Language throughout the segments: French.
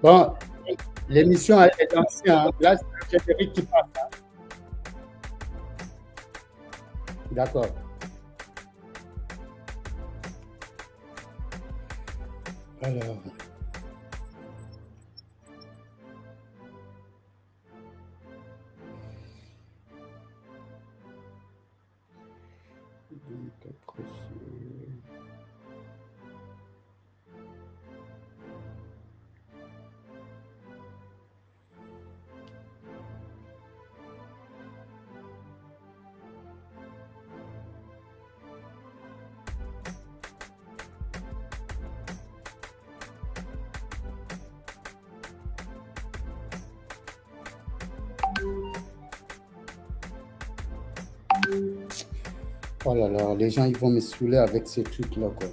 Bon, l'émission est ancienne, hein. Là, c'est le générique qui passe. Hein. D'accord. Alors. Oh là là, les gens, ils vont me saouler avec ces trucs-là, quoi.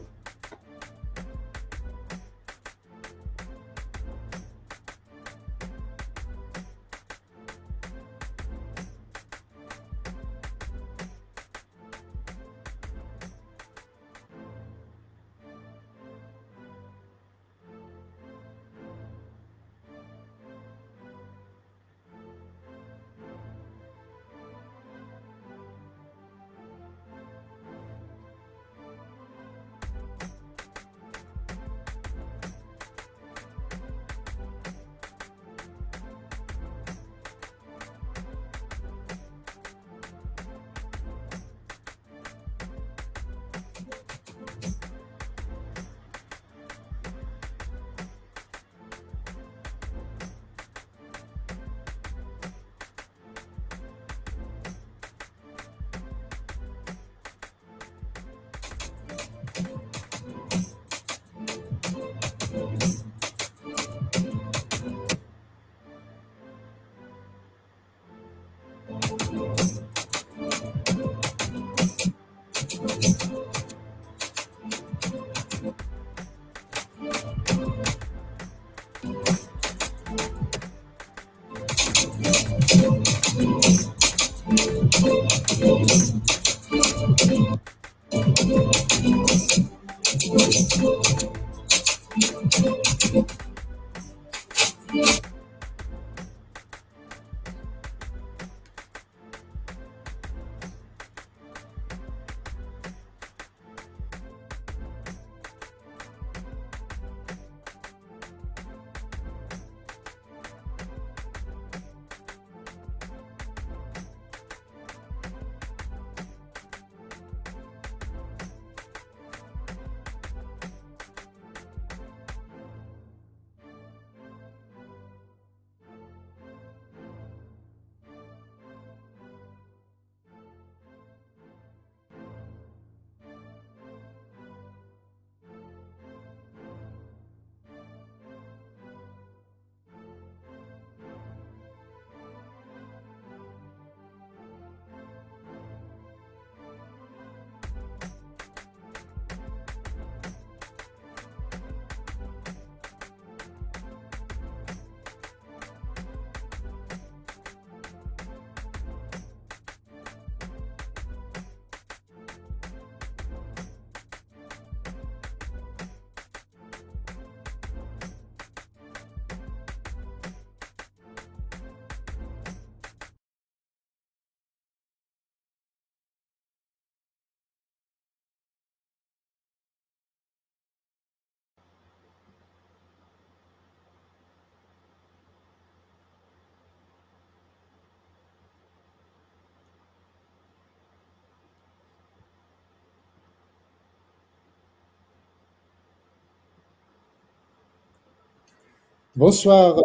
Bonsoir,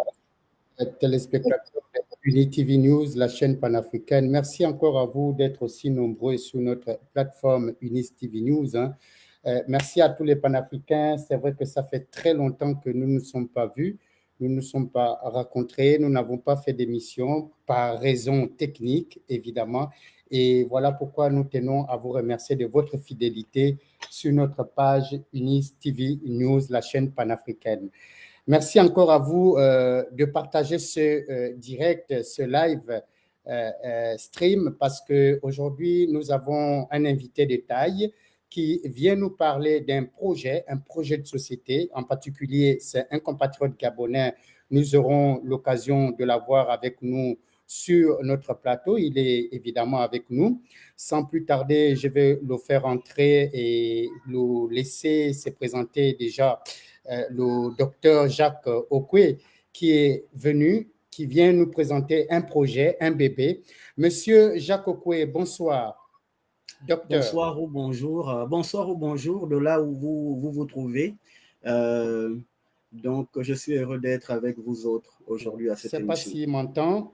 téléspectateurs de UniTV News, la chaîne panafricaine. Merci encore à vous d'être aussi nombreux sur notre plateforme UniTV News. Hein. Merci à tous les panafricains. C'est vrai que ça fait très longtemps que nous ne nous sommes pas vus. nous ne nous sommes pas rencontrés, nous n'avons pas fait d'émission par raison technique, évidemment. Et voilà pourquoi nous tenons à vous remercier de votre fidélité sur notre page Unis TV News, la chaîne panafricaine. Merci encore à vous de partager ce direct, ce live stream, parce qu'aujourd'hui, nous avons un invité de taille qui vient nous parler d'un projet, un projet de société. En particulier, c'est un compatriote gabonais. Nous aurons l'occasion de l'avoir avec nous sur notre plateau. Il est évidemment avec nous. Sans plus tarder, je vais le faire entrer et le laisser se présenter déjà le docteur Jacques Okwe, qui est venu, qui vient nous présenter un projet, un bébé. Monsieur Jacques Okwe, bonsoir. Docteur. Bonsoir ou bonjour. Bonsoir ou bonjour de là où vous trouvez. Donc, je suis heureux d'être avec vous autres aujourd'hui à cette émission. Je ne sais pas s'il m'entend.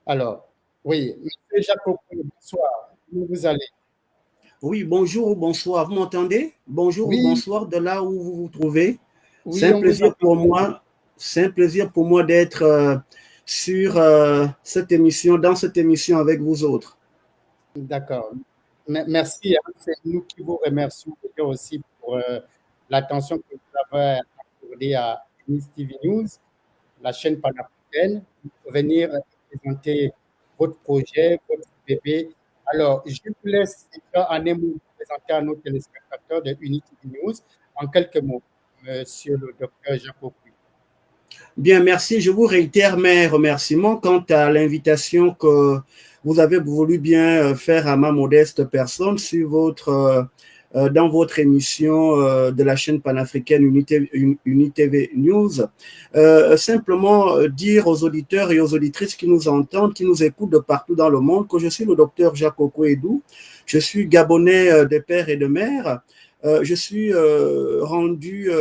Alors, oui, monsieur Jacques Okwe, bonsoir. Comment vous allez? Oui, bonjour ou bonsoir. Vous m'entendez? Bonjour oui. Ou bonsoir de là où vous vous trouvez. Oui, c'est un plaisir pour moi. C'est un plaisir pour moi d'être sur cette émission, dans cette émission avec vous autres. D'accord. Merci. C'est nous qui vous remercions aussi pour l'attention que vous avez accordée à Unis TV News, la chaîne panafricaine, pour venir présenter votre projet, votre bébé. Alors, je vous laisse déjà en un mot présenter à nos téléspectateurs de Unis TV News en quelques mots, monsieur le docteur Jacques Okwe. Bien, merci. Je vous réitère mes remerciements quant à l'invitation que vous avez voulu bien faire à ma modeste personne sur dans votre émission de la chaîne panafricaine UniTV News. Simplement dire aux auditeurs et aux auditrices qui nous entendent, qui nous écoutent de partout dans le monde, que je suis le docteur Jacques Okwe. Je suis gabonais de père et de mère. Je suis rendu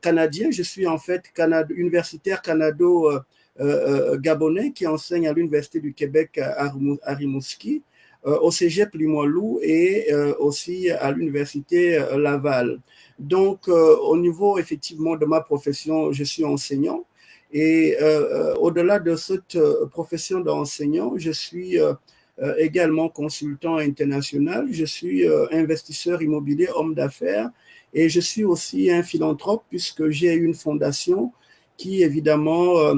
canadien. Je suis en fait universitaire canado-gabonais qui enseigne à l'Université du Québec à Rimouski, au Cégep Limoilou et aussi à l'Université Laval. Donc, au niveau effectivement de ma profession, je suis enseignant. Et au-delà de cette profession d'enseignant, je suis également consultant international. Je suis investisseur immobilier, homme d'affaires. Et je suis aussi un philanthrope puisque j'ai une fondation qui, évidemment,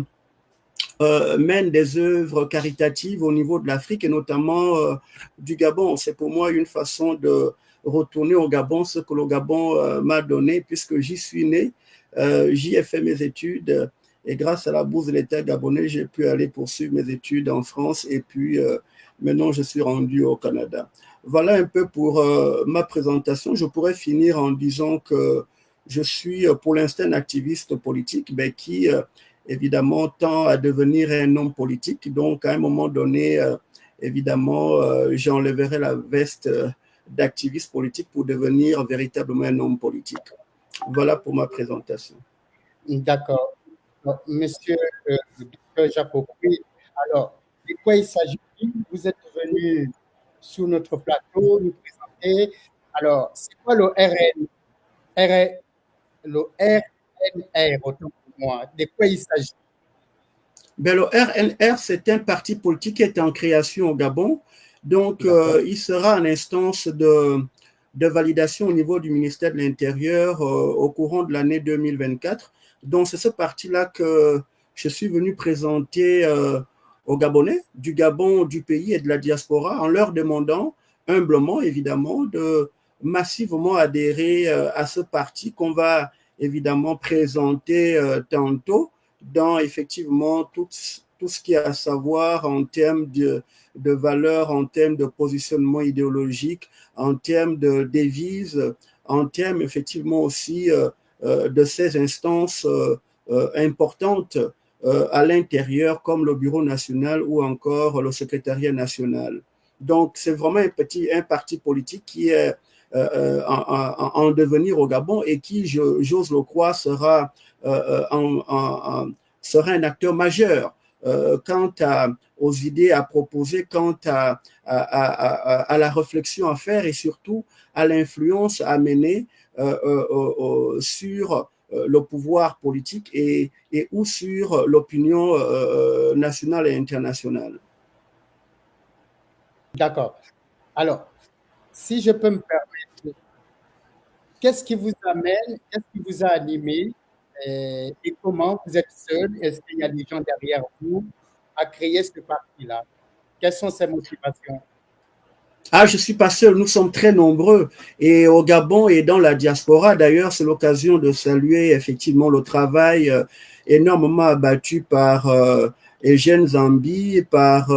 mène des œuvres caritatives au niveau de l'Afrique et notamment du Gabon. C'est pour moi une façon de retourner au Gabon, ce que le Gabon m'a donné puisque j'y suis né, j'y ai fait mes études et grâce à la bourse de l'État gabonais, j'ai pu aller poursuivre mes études en France et puis maintenant je suis rendu au Canada. Voilà un peu pour ma présentation. Je pourrais finir en disant que je suis pour l'instant un activiste politique qui évidemment tend à devenir un homme politique. Donc à un moment donné, évidemment, j'enlèverai la veste d'activiste politique pour devenir véritablement un homme politique. Voilà pour ma présentation. D'accord. Monsieur le docteur Jacques Okwe, alors, de quoi il s'agit? Vous êtes venu sur notre plateau nous présenter. Alors, c'est quoi le RNR, autant pour moi? De quoi il s'agit? Ben, le RNR, c'est un parti politique qui est en création au Gabon. Donc, il sera en instance de validation au niveau du ministère de l'Intérieur au courant de l'année 2024. Donc, c'est ce parti-là que je suis venu présenter aux Gabonais, du Gabon, du pays et de la diaspora, en leur demandant humblement, évidemment, de massivement adhérer à ce parti qu'on va évidemment présenter tantôt dans effectivement tout ce qui est à savoir en termes de valeurs, en termes de positionnement idéologique, en termes de devises, en termes effectivement aussi de ces instances importantes à l'intérieur comme le Bureau national ou encore le secrétariat national. Donc, c'est vraiment un parti politique qui est en devenir au Gabon et qui, j'ose le croire, sera un acteur majeur quant aux idées à proposer, quant à la réflexion à faire et surtout à l'influence à mener sur le pouvoir politique et ou sur l'opinion nationale et internationale. D'accord. Alors, si je peux me permettre, qu'est-ce qui vous amène, qu'est-ce qui vous a animé et comment vous êtes seul? Est-ce qu'il y a des gens derrière vous à créer ce parti-là? Quelles sont ces motivations? Ah, je suis pas seul, nous sommes très nombreux. Et au Gabon et dans la diaspora, d'ailleurs, c'est l'occasion de saluer effectivement le travail énormément abattu par Eugène Zambi, par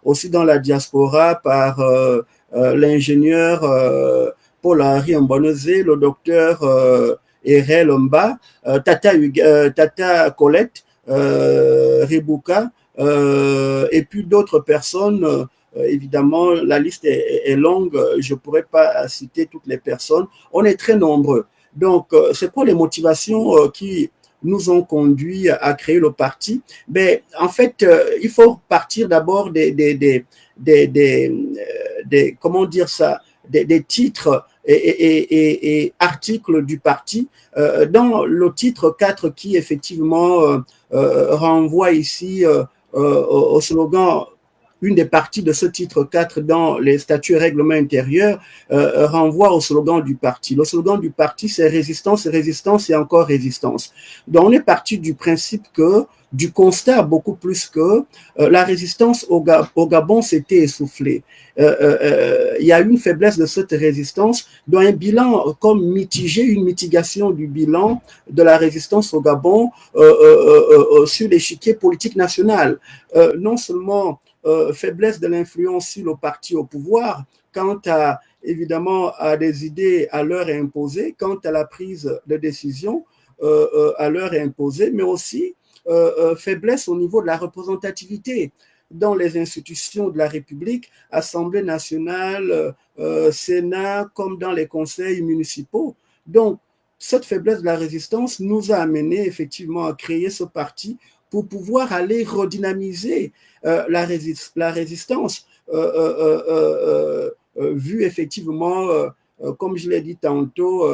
aussi dans la diaspora, par l'ingénieur Paul-Henri Mbonezé, le docteur Erel Mba, Tata Colette, Ribuka, et puis d'autres personnes. Évidemment, la liste est longue, je ne pourrais pas citer toutes les personnes. On est très nombreux. Donc, c'est quoi les motivations qui nous ont conduits à créer le parti? Ben, en fait, il faut partir d'abord comment dire ça, des titres et articles du parti. Dans le titre 4 qui effectivement renvoie ici au slogan, une des parties de ce titre 4 dans les statuts et règlements intérieurs renvoie au slogan du parti. Le slogan du parti, c'est résistance, résistance et encore résistance. Donc, on est parti du principe que, du constat beaucoup plus que la résistance au Gabon s'était essoufflée. Il y a une faiblesse de cette résistance, dont un bilan comme mitigé, une mitigation du bilan de la résistance au Gabon sur l'échiquier politique national. Non seulement faiblesse de l'influence sur le parti au pouvoir, quant à, évidemment, à des idées à leur imposer, quant à la prise de décision à leur imposer, mais aussi faiblesse au niveau de la représentativité dans les institutions de la République, Assemblée nationale, Sénat, comme dans les conseils municipaux. Donc, cette faiblesse de la résistance nous a amené effectivement à créer ce parti pour pouvoir aller redynamiser la résistance, vu effectivement, comme je l'ai dit tantôt,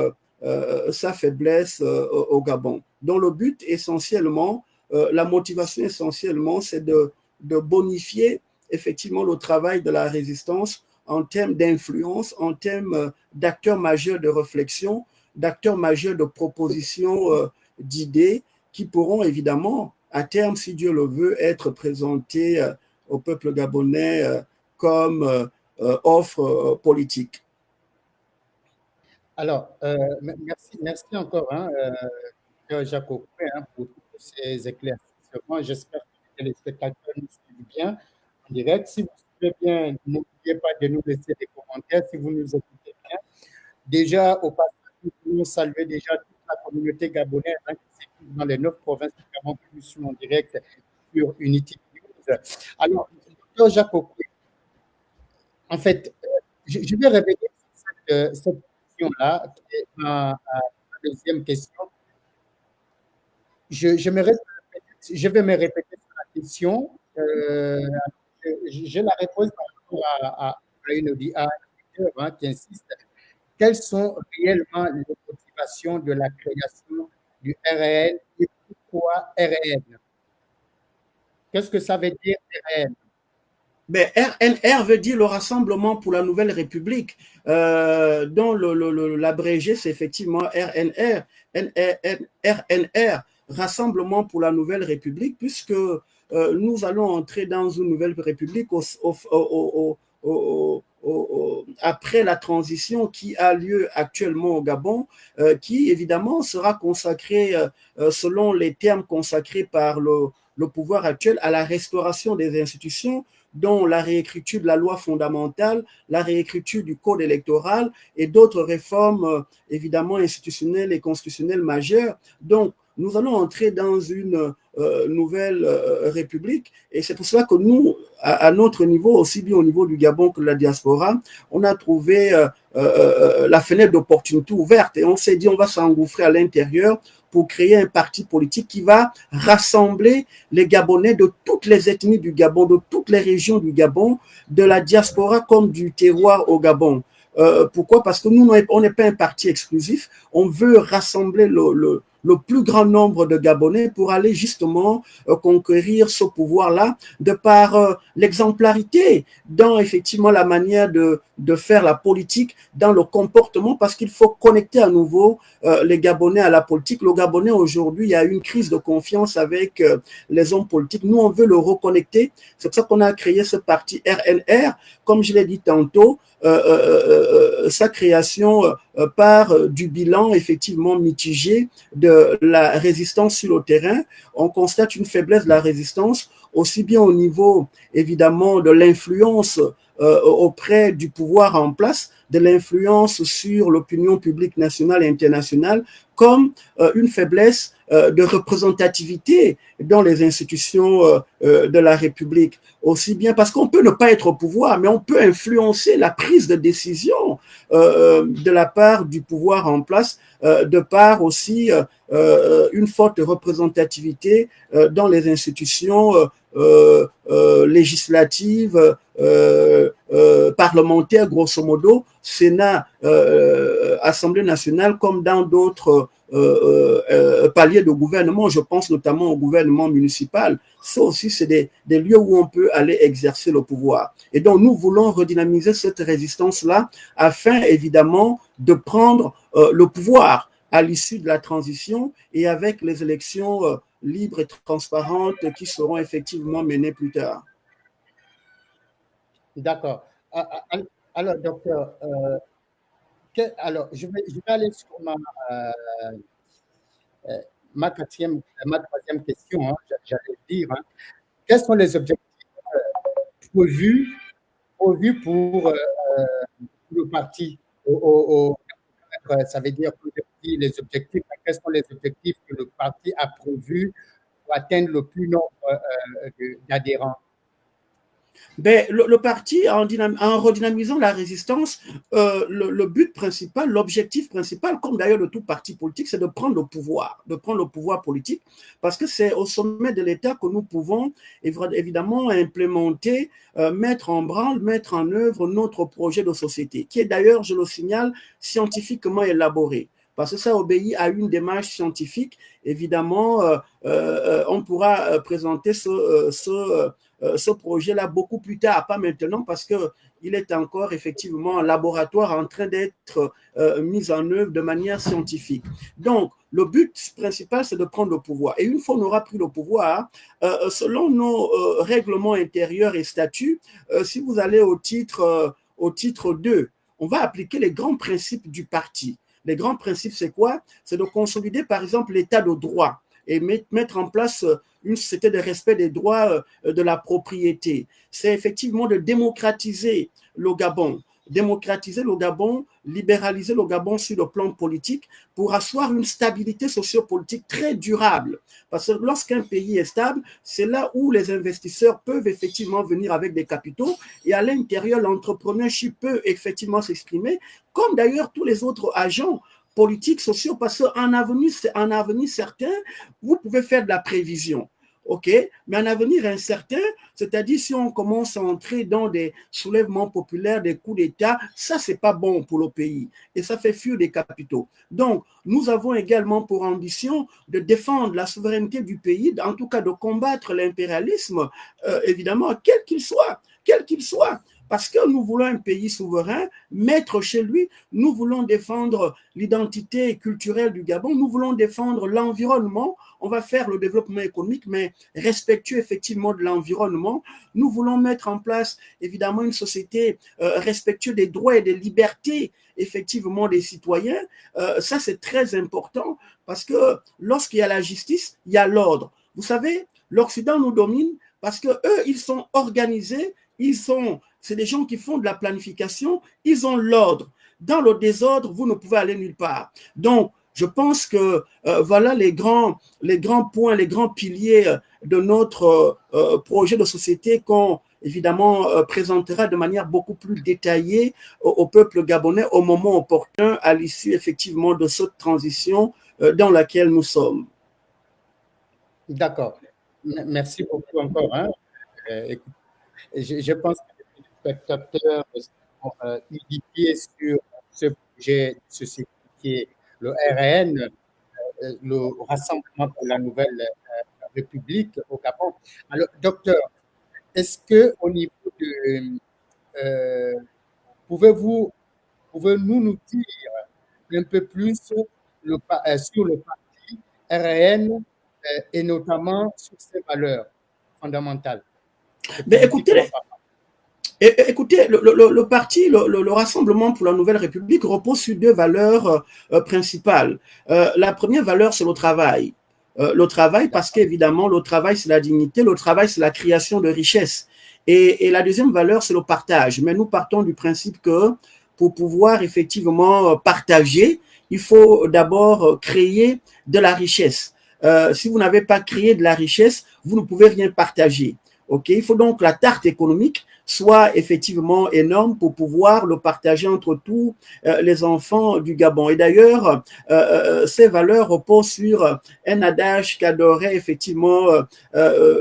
sa faiblesse au Gabon. Donc le but essentiellement, la motivation essentiellement, c'est de bonifier effectivement le travail de la résistance en termes d'influence, en termes d'acteurs majeurs de réflexion, d'acteurs majeurs de propositions, d'idées qui pourront évidemment, à terme, si Dieu le veut, être présentés au peuple gabonais comme offre politique. Alors, merci encore, hein, Jacob, hein, pour tous ces éclaircissements. J'espère que les téléspectateurs nous suivent bien en direct. Si vous suivez bien, n'oubliez pas de nous laisser des commentaires si vous nous écoutez bien. Déjà, au passage, nous voulons saluer déjà toute la communauté gabonaise hein, qui s'écoute dans les 9 provinces du Gabon que nous suivons en direct sur Unity News. Alors, docteur Jacob, en fait, je vais révéler cette question-là, qui est ma deuxième question. Je vais me répéter sur la question. Je la repose par rapport à une auditeur hein, qui insiste. Quelles sont réellement les motivations de la création du RN et pourquoi RN? Qu'est-ce que ça veut dire RN? Ben, RNR veut dire le Rassemblement pour la Nouvelle République, dont l'abrégé c'est effectivement RNR, RNR, Rassemblement pour la Nouvelle République, puisque nous allons entrer dans une nouvelle république après la transition qui a lieu actuellement au Gabon, qui évidemment sera consacrée, selon les termes consacrés par le pouvoir actuel, à la restauration des institutions, dont la réécriture de la loi fondamentale, la réécriture du code électoral et d'autres réformes évidemment institutionnelles et constitutionnelles majeures. Donc, nous allons entrer dans une nouvelle république et c'est pour cela que nous, à notre niveau, aussi bien au niveau du Gabon que de la diaspora, on a trouvé la fenêtre d'opportunité ouverte et on s'est dit on va s'engouffrer à l'intérieur pour créer un parti politique qui va rassembler les Gabonais de toutes les ethnies du Gabon, de toutes les régions du Gabon, de la diaspora comme du terroir au Gabon. Pourquoi? Parce que nous, on n'est pas un parti exclusif, on veut rassembler le plus grand nombre de Gabonais pour aller justement conquérir ce pouvoir-là de par l'exemplarité dans effectivement la manière de faire la politique, dans le comportement, parce qu'il faut connecter à nouveau les Gabonais à la politique. Le Gabonais aujourd'hui, il y a une crise de confiance avec les hommes politiques. Nous, on veut le reconnecter. C'est pour ça qu'on a créé ce parti RNR. Comme je l'ai dit tantôt, sa création part du bilan effectivement mitigé de la résistance sur le terrain. On constate une faiblesse de la résistance, aussi bien au niveau évidemment de l'influence auprès du pouvoir en place, de l'influence sur l'opinion publique nationale et internationale, comme une faiblesse de représentativité dans les institutions de la République. Aussi bien parce qu'on peut ne pas être au pouvoir, mais on peut influencer la prise de décision de la part du pouvoir en place, de par aussi une forte représentativité dans les institutions législatives, parlementaires, grosso modo, Sénat, Assemblée nationale, comme dans d'autres paliers de gouvernement. Je pense notamment au gouvernement municipal. Ça aussi, c'est des lieux où on peut aller exercer le pouvoir. Et donc, nous voulons redynamiser cette résistance-là afin, évidemment, de prendre le pouvoir à l'issue de la transition et avec les élections libres et transparentes qui seront effectivement menées plus tard. D'accord. Alors, docteur, alors, je vais aller sur ma troisième question, hein, j'allais dire. Hein. Quels sont les objectifs prévus pour le parti ça veut dire les objectifs, quels sont les objectifs que le parti a prévus pour atteindre le plus nombre d'adhérents? Ben, le parti, en redynamisant la résistance, le but principal, l'objectif principal, comme d'ailleurs de tout parti politique, c'est de prendre le pouvoir politique, parce que c'est au sommet de l'État que nous pouvons évidemment implémenter, mettre en branle, mettre en œuvre notre projet de société, qui est d'ailleurs, je le signale, scientifiquement élaboré. Parce que ça obéit à une démarche scientifique. Évidemment, on pourra présenter ce projet-là beaucoup plus tard, pas maintenant, parce qu'il est encore effectivement en laboratoire en train d'être mis en œuvre de manière scientifique. Donc, le but principal, c'est de prendre le pouvoir. Et une fois qu'on aura pris le pouvoir, selon nos règlements intérieurs et statuts, si vous allez au titre 2, on va appliquer les grands principes du parti. Les grands principes, c'est quoi? C'est de consolider, par exemple, l'état de droit et mettre en place une société de respect des droits de la propriété. C'est effectivement de démocratiser le Gabon. Démocratiser le Gabon, libéraliser le Gabon sur le plan politique pour asseoir une stabilité sociopolitique très durable. Parce que lorsqu'un pays est stable, c'est là où les investisseurs peuvent effectivement venir avec des capitaux et à l'intérieur, l'entrepreneurship peut effectivement s'exprimer, comme d'ailleurs tous les autres agents politiques, sociaux, parce qu'en avenir certain, vous pouvez faire de la prévision. OK, mais un avenir incertain, c'est-à-dire si on commence à entrer dans des soulèvements populaires, des coups d'État, ça, c'est pas bon pour le pays et ça fait fuir des capitaux. Donc, nous avons également pour ambition de défendre la souveraineté du pays, en tout cas de combattre l'impérialisme, évidemment, quel qu'il soit, quel qu'il soit. Parce que nous voulons un pays souverain, maître chez lui, nous voulons défendre l'identité culturelle du Gabon, nous voulons défendre l'environnement, on va faire le développement économique, mais respectueux effectivement de l'environnement. Nous voulons mettre en place évidemment une société respectueuse des droits et des libertés effectivement des citoyens. Ça, c'est très important parce que lorsqu'il y a la justice, il y a l'ordre. Vous savez, l'Occident nous domine parce que eux, ils sont organisés, c'est des gens qui font de la planification, ils ont l'ordre. Dans le désordre, vous ne pouvez aller nulle part. Donc, je pense que voilà les grands points, les grands piliers de notre projet de société qu'on évidemment présentera de manière beaucoup plus détaillée au peuple gabonais au moment opportun à l'issue effectivement de cette transition dans laquelle nous sommes. D'accord. Merci beaucoup encore. Hein. Je pense que les spectateurs sont édifiés sur ce projet de société qui est le RN, le Rassemblement pour la Nouvelle République au Gabon. Alors, docteur, est-ce que au niveau de, pouvez-vous, pouvez-nous nous dire un peu plus sur le parti RN et notamment sur ses valeurs fondamentales et Ben, écoutez, politiquement parlant? écoutez, le parti, le Rassemblement pour la Nouvelle République repose sur deux valeurs principales. La première valeur, c'est le travail. Le travail, parce D'accord. qu'évidemment, le travail, c'est la dignité, le travail, c'est la création de richesses. Et la deuxième valeur, c'est le partage. Mais nous partons du principe que pour pouvoir effectivement partager, il faut d'abord créer de la richesse. Si vous n'avez pas créé de la richesse, vous ne pouvez rien partager. Ok, il faut donc la tarte économique soit effectivement énorme pour pouvoir le partager entre tous les enfants du Gabon. Et d'ailleurs, ces valeurs reposent sur un adage qu'adorait effectivement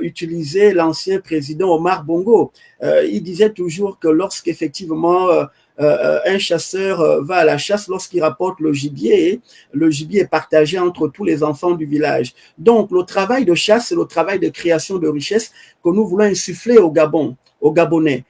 utiliser l'ancien président Omar Bongo. Il disait toujours que lorsqu'effectivement un chasseur va à la chasse, lorsqu'il rapporte le gibier est partagé entre tous les enfants du village. Donc, le travail de chasse, c'est le travail de création de richesse que nous voulons insuffler au Gabon, aux Gabonais.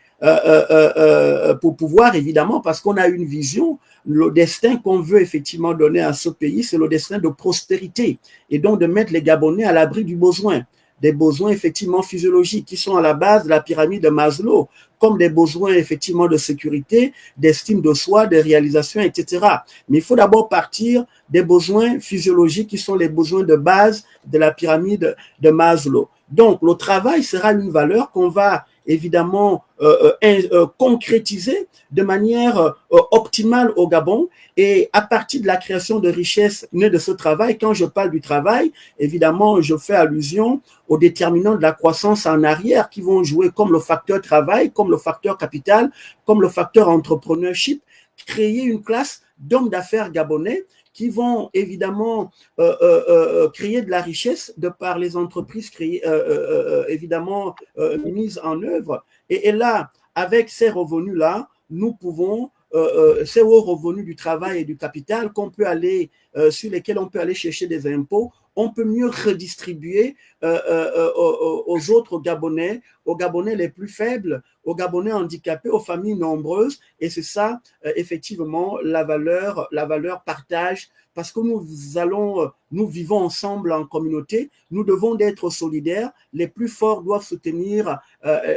Pour pouvoir, évidemment, parce qu'on a une vision, le destin qu'on veut effectivement donner à ce pays, c'est le destin de prospérité et donc de mettre les Gabonais à l'abri du besoin, des besoins effectivement physiologiques qui sont à la base de la pyramide de Maslow, comme des besoins effectivement de sécurité, d'estime de soi, de réalisation, etc. Mais il faut d'abord partir des besoins physiologiques qui sont les besoins de base de la pyramide de Maslow. Donc, le travail sera une valeur qu'on va évidemment concrétiser de manière optimale au Gabon. Et à partir de la création de richesses nées de ce travail, quand je parle du travail, évidemment, je fais allusion aux déterminants de la croissance en arrière qui vont jouer comme le facteur travail, comme le facteur capital, comme le facteur entrepreneurship, créer une classe d'hommes d'affaires gabonais qui vont évidemment créer de la richesse de par les entreprises évidemment mises en œuvre. Et là, avec ces revenus-là, nous pouvons ces hauts revenus du travail et du capital qu'on peut aller, sur lesquels on peut aller chercher des impôts, on peut mieux redistribuer aux autres Gabonais, aux Gabonais les plus faibles, aux Gabonais handicapés, aux familles nombreuses. Et c'est ça, effectivement, la valeur partage, parce que nous vivons ensemble en communauté, nous devons être solidaires, les plus forts doivent soutenir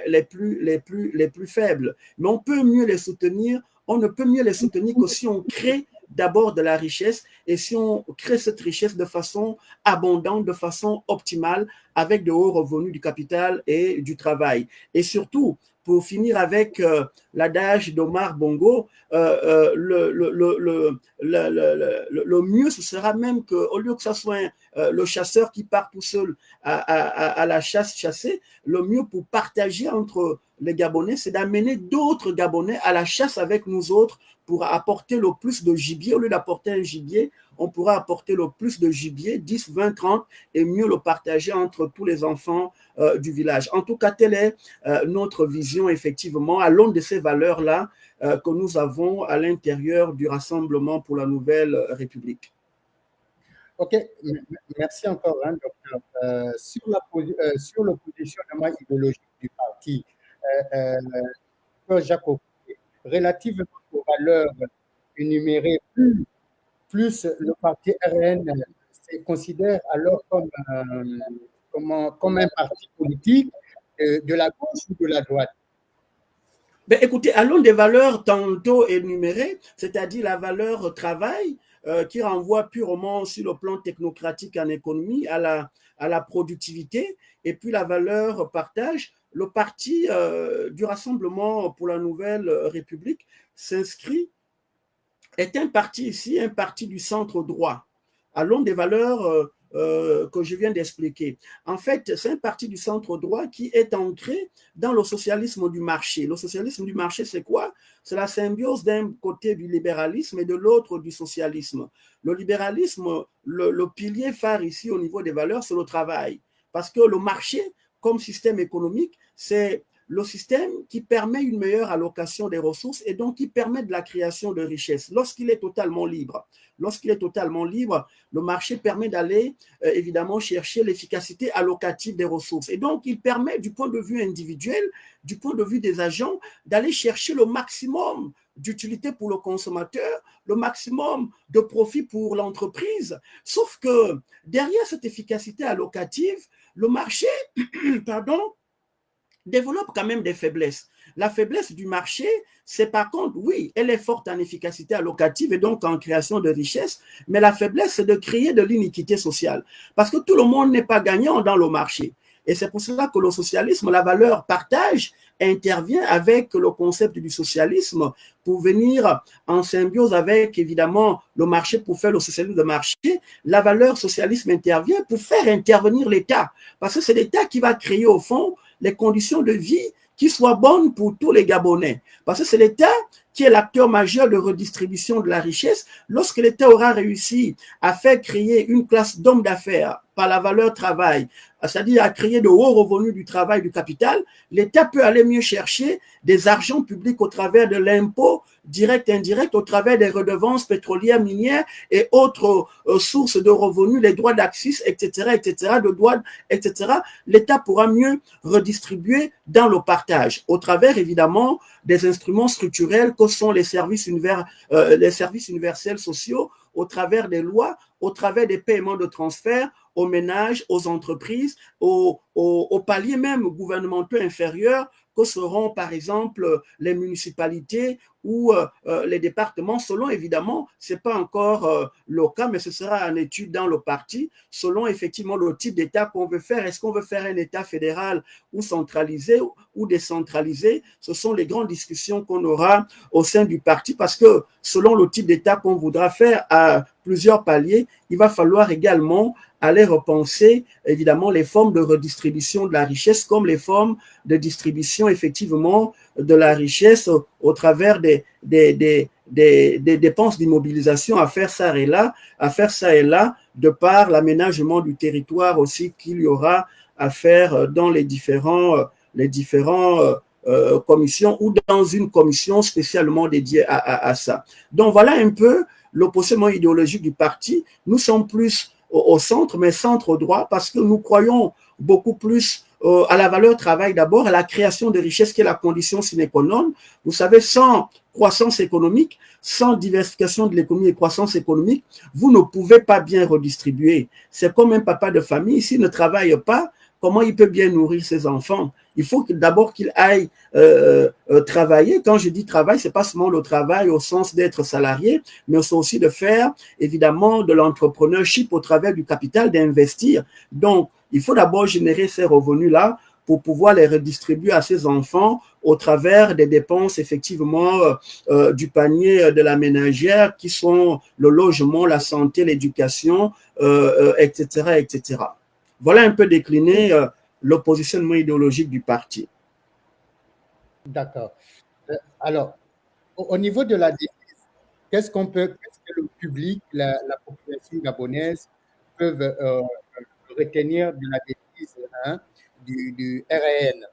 les plus faibles. Mais on peut mieux les soutenir, on ne peut mieux les soutenir que si on crée d'abord de la richesse et si on crée cette richesse de façon abondante, de façon optimale, avec de hauts revenus du capital et du travail. Et surtout, pour finir avec l'adage d'Omar Bongo, le mieux, ce sera même qu'au lieu que ce soit le chasseur qui part tout seul à la chasse chasser, le mieux pour partager entre les Gabonais, c'est d'amener d'autres Gabonais à la chasse avec nous autres pour apporter le plus de gibier. Au lieu d'apporter un gibier, on pourra apporter le plus de gibier, 10, 20, 30, et mieux le partager entre tous les enfants du village. En tout cas, telle est notre vision, effectivement, à l'aune de ces valeurs-là que nous avons à l'intérieur du Rassemblement pour la Nouvelle République. OK, merci encore, hein, docteur. Sur le positionnement idéologique du parti, Jacques, relativement aux valeurs énumérées, plus le parti RN se considère alors comme un parti politique de la gauche ou de la droite? Ben, écoutez, allons des valeurs tantôt énumérées, c'est-à-dire la valeur travail, qui renvoie purement sur le plan technocratique en économie à la productivité, et puis la valeur partage. Le parti du Rassemblement pour la Nouvelle République s'inscrit, est un parti ici, un parti du centre droit, allons des valeurs que je viens d'expliquer. En fait, c'est un parti du centre droit qui est ancré dans le socialisme du marché. Le socialisme du marché, c'est quoi? C'est la symbiose d'un côté du libéralisme et de l'autre du socialisme. Le libéralisme, le pilier phare ici au niveau des valeurs, c'est le travail. Parce que le marché, comme système économique, c'est le système qui permet une meilleure allocation des ressources et donc qui permet de la création de richesses lorsqu'il est totalement libre. Lorsqu'il est totalement libre, le marché permet d'aller évidemment chercher l'efficacité allocative des ressources. Et donc, il permet du point de vue individuel, du point de vue des agents, d'aller chercher le maximum d'utilité pour le consommateur, le maximum de profit pour l'entreprise. Sauf que derrière cette efficacité allocative, le marché pardon, développe quand même des faiblesses. La faiblesse du marché, c'est par contre, oui, elle est forte en efficacité allocative et donc en création de richesses, mais la faiblesse, c'est de créer de l'iniquité sociale. Parce que tout le monde n'est pas gagnant dans le marché. Et c'est pour cela que le socialisme, la valeur partage, intervient avec le concept du socialisme pour venir en symbiose avec, évidemment, le marché pour faire le socialisme de marché. La valeur socialisme intervient pour faire intervenir l'État. Parce que c'est l'État qui va créer, au fond, les conditions de vie qui soient bonnes pour tous les Gabonais. Parce que c'est l'État qui est l'acteur majeur de redistribution de la richesse. Lorsque l'État aura réussi à faire créer une classe d'hommes d'affaires par la valeur travail, c'est-à-dire à créer de hauts revenus du travail, du capital, l'État peut aller mieux chercher des argents publics au travers de l'impôt direct, indirect, au travers des redevances pétrolières, minières et autres sources de revenus, les droits d'accès, etc., de douane, etc. L'État pourra mieux redistribuer dans le partage, au travers évidemment des instruments structurels que sont les services universels sociaux, au travers des lois, au travers des paiements de transfert aux ménages, aux entreprises, aux paliers même gouvernementaux inférieurs que seront par exemple les municipalités ou les départements, selon évidemment, ce n'est pas encore le cas, mais ce sera en étude dans le parti, selon effectivement le type d'État qu'on veut faire. Est-ce qu'on veut faire un État fédéral ou centralisé ou décentralisé? Ce sont les grandes discussions qu'on aura au sein du parti parce que selon le type d'État qu'on voudra faire à plusieurs paliers, il va falloir également aller repenser évidemment les formes de redistribution de la richesse comme les formes de distribution effectivement de la richesse au travers des dépenses d'immobilisation à faire ça et là, de par l'aménagement du territoire aussi qu'il y aura à faire dans les différents commissions ou dans une commission spécialement dédiée à ça. Donc voilà un peu le positionnement idéologique du parti. Nous sommes plus au centre, mais centre droit, parce que nous croyons beaucoup plus à la valeur travail d'abord, à la création de richesses qui est la condition sine qua non. Vous savez, sans croissance économique, sans diversification de l'économie et croissance économique, vous ne pouvez pas bien redistribuer. C'est comme un papa de famille, s'il ne travaille pas, comment il peut bien nourrir ses enfants? Il faut d'abord qu'il aille travailler. Quand je dis travail, ce n'est pas seulement le travail au sens d'être salarié, mais c'est aussi de faire évidemment de l'entrepreneurship au travers du capital, d'investir. Donc, il faut d'abord générer ces revenus-là pour pouvoir les redistribuer à ses enfants au travers des dépenses effectivement du panier de la ménagère qui sont le logement, la santé, l'éducation, etc., etc. Voilà un peu décliné le positionnement idéologique du parti. D'accord. Alors, au niveau de la devise, qu'est-ce que le public, la population gabonaise peuvent retenir de la devise du RN?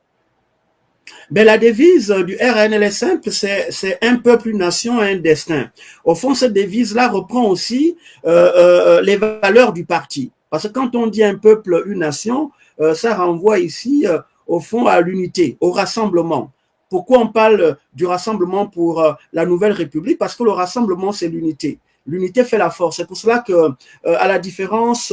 Ben, la devise du RN, elle est simple, c'est un peuple, une nation, un destin. Au fond, cette devise-là reprend aussi les valeurs du parti. Parce que quand on dit un peuple, une nation, ça renvoie ici, au fond, à l'unité, au rassemblement. Pourquoi on parle du rassemblement pour la Nouvelle République? Parce que le rassemblement, c'est l'unité. L'unité fait la force. C'est pour cela que, à la différence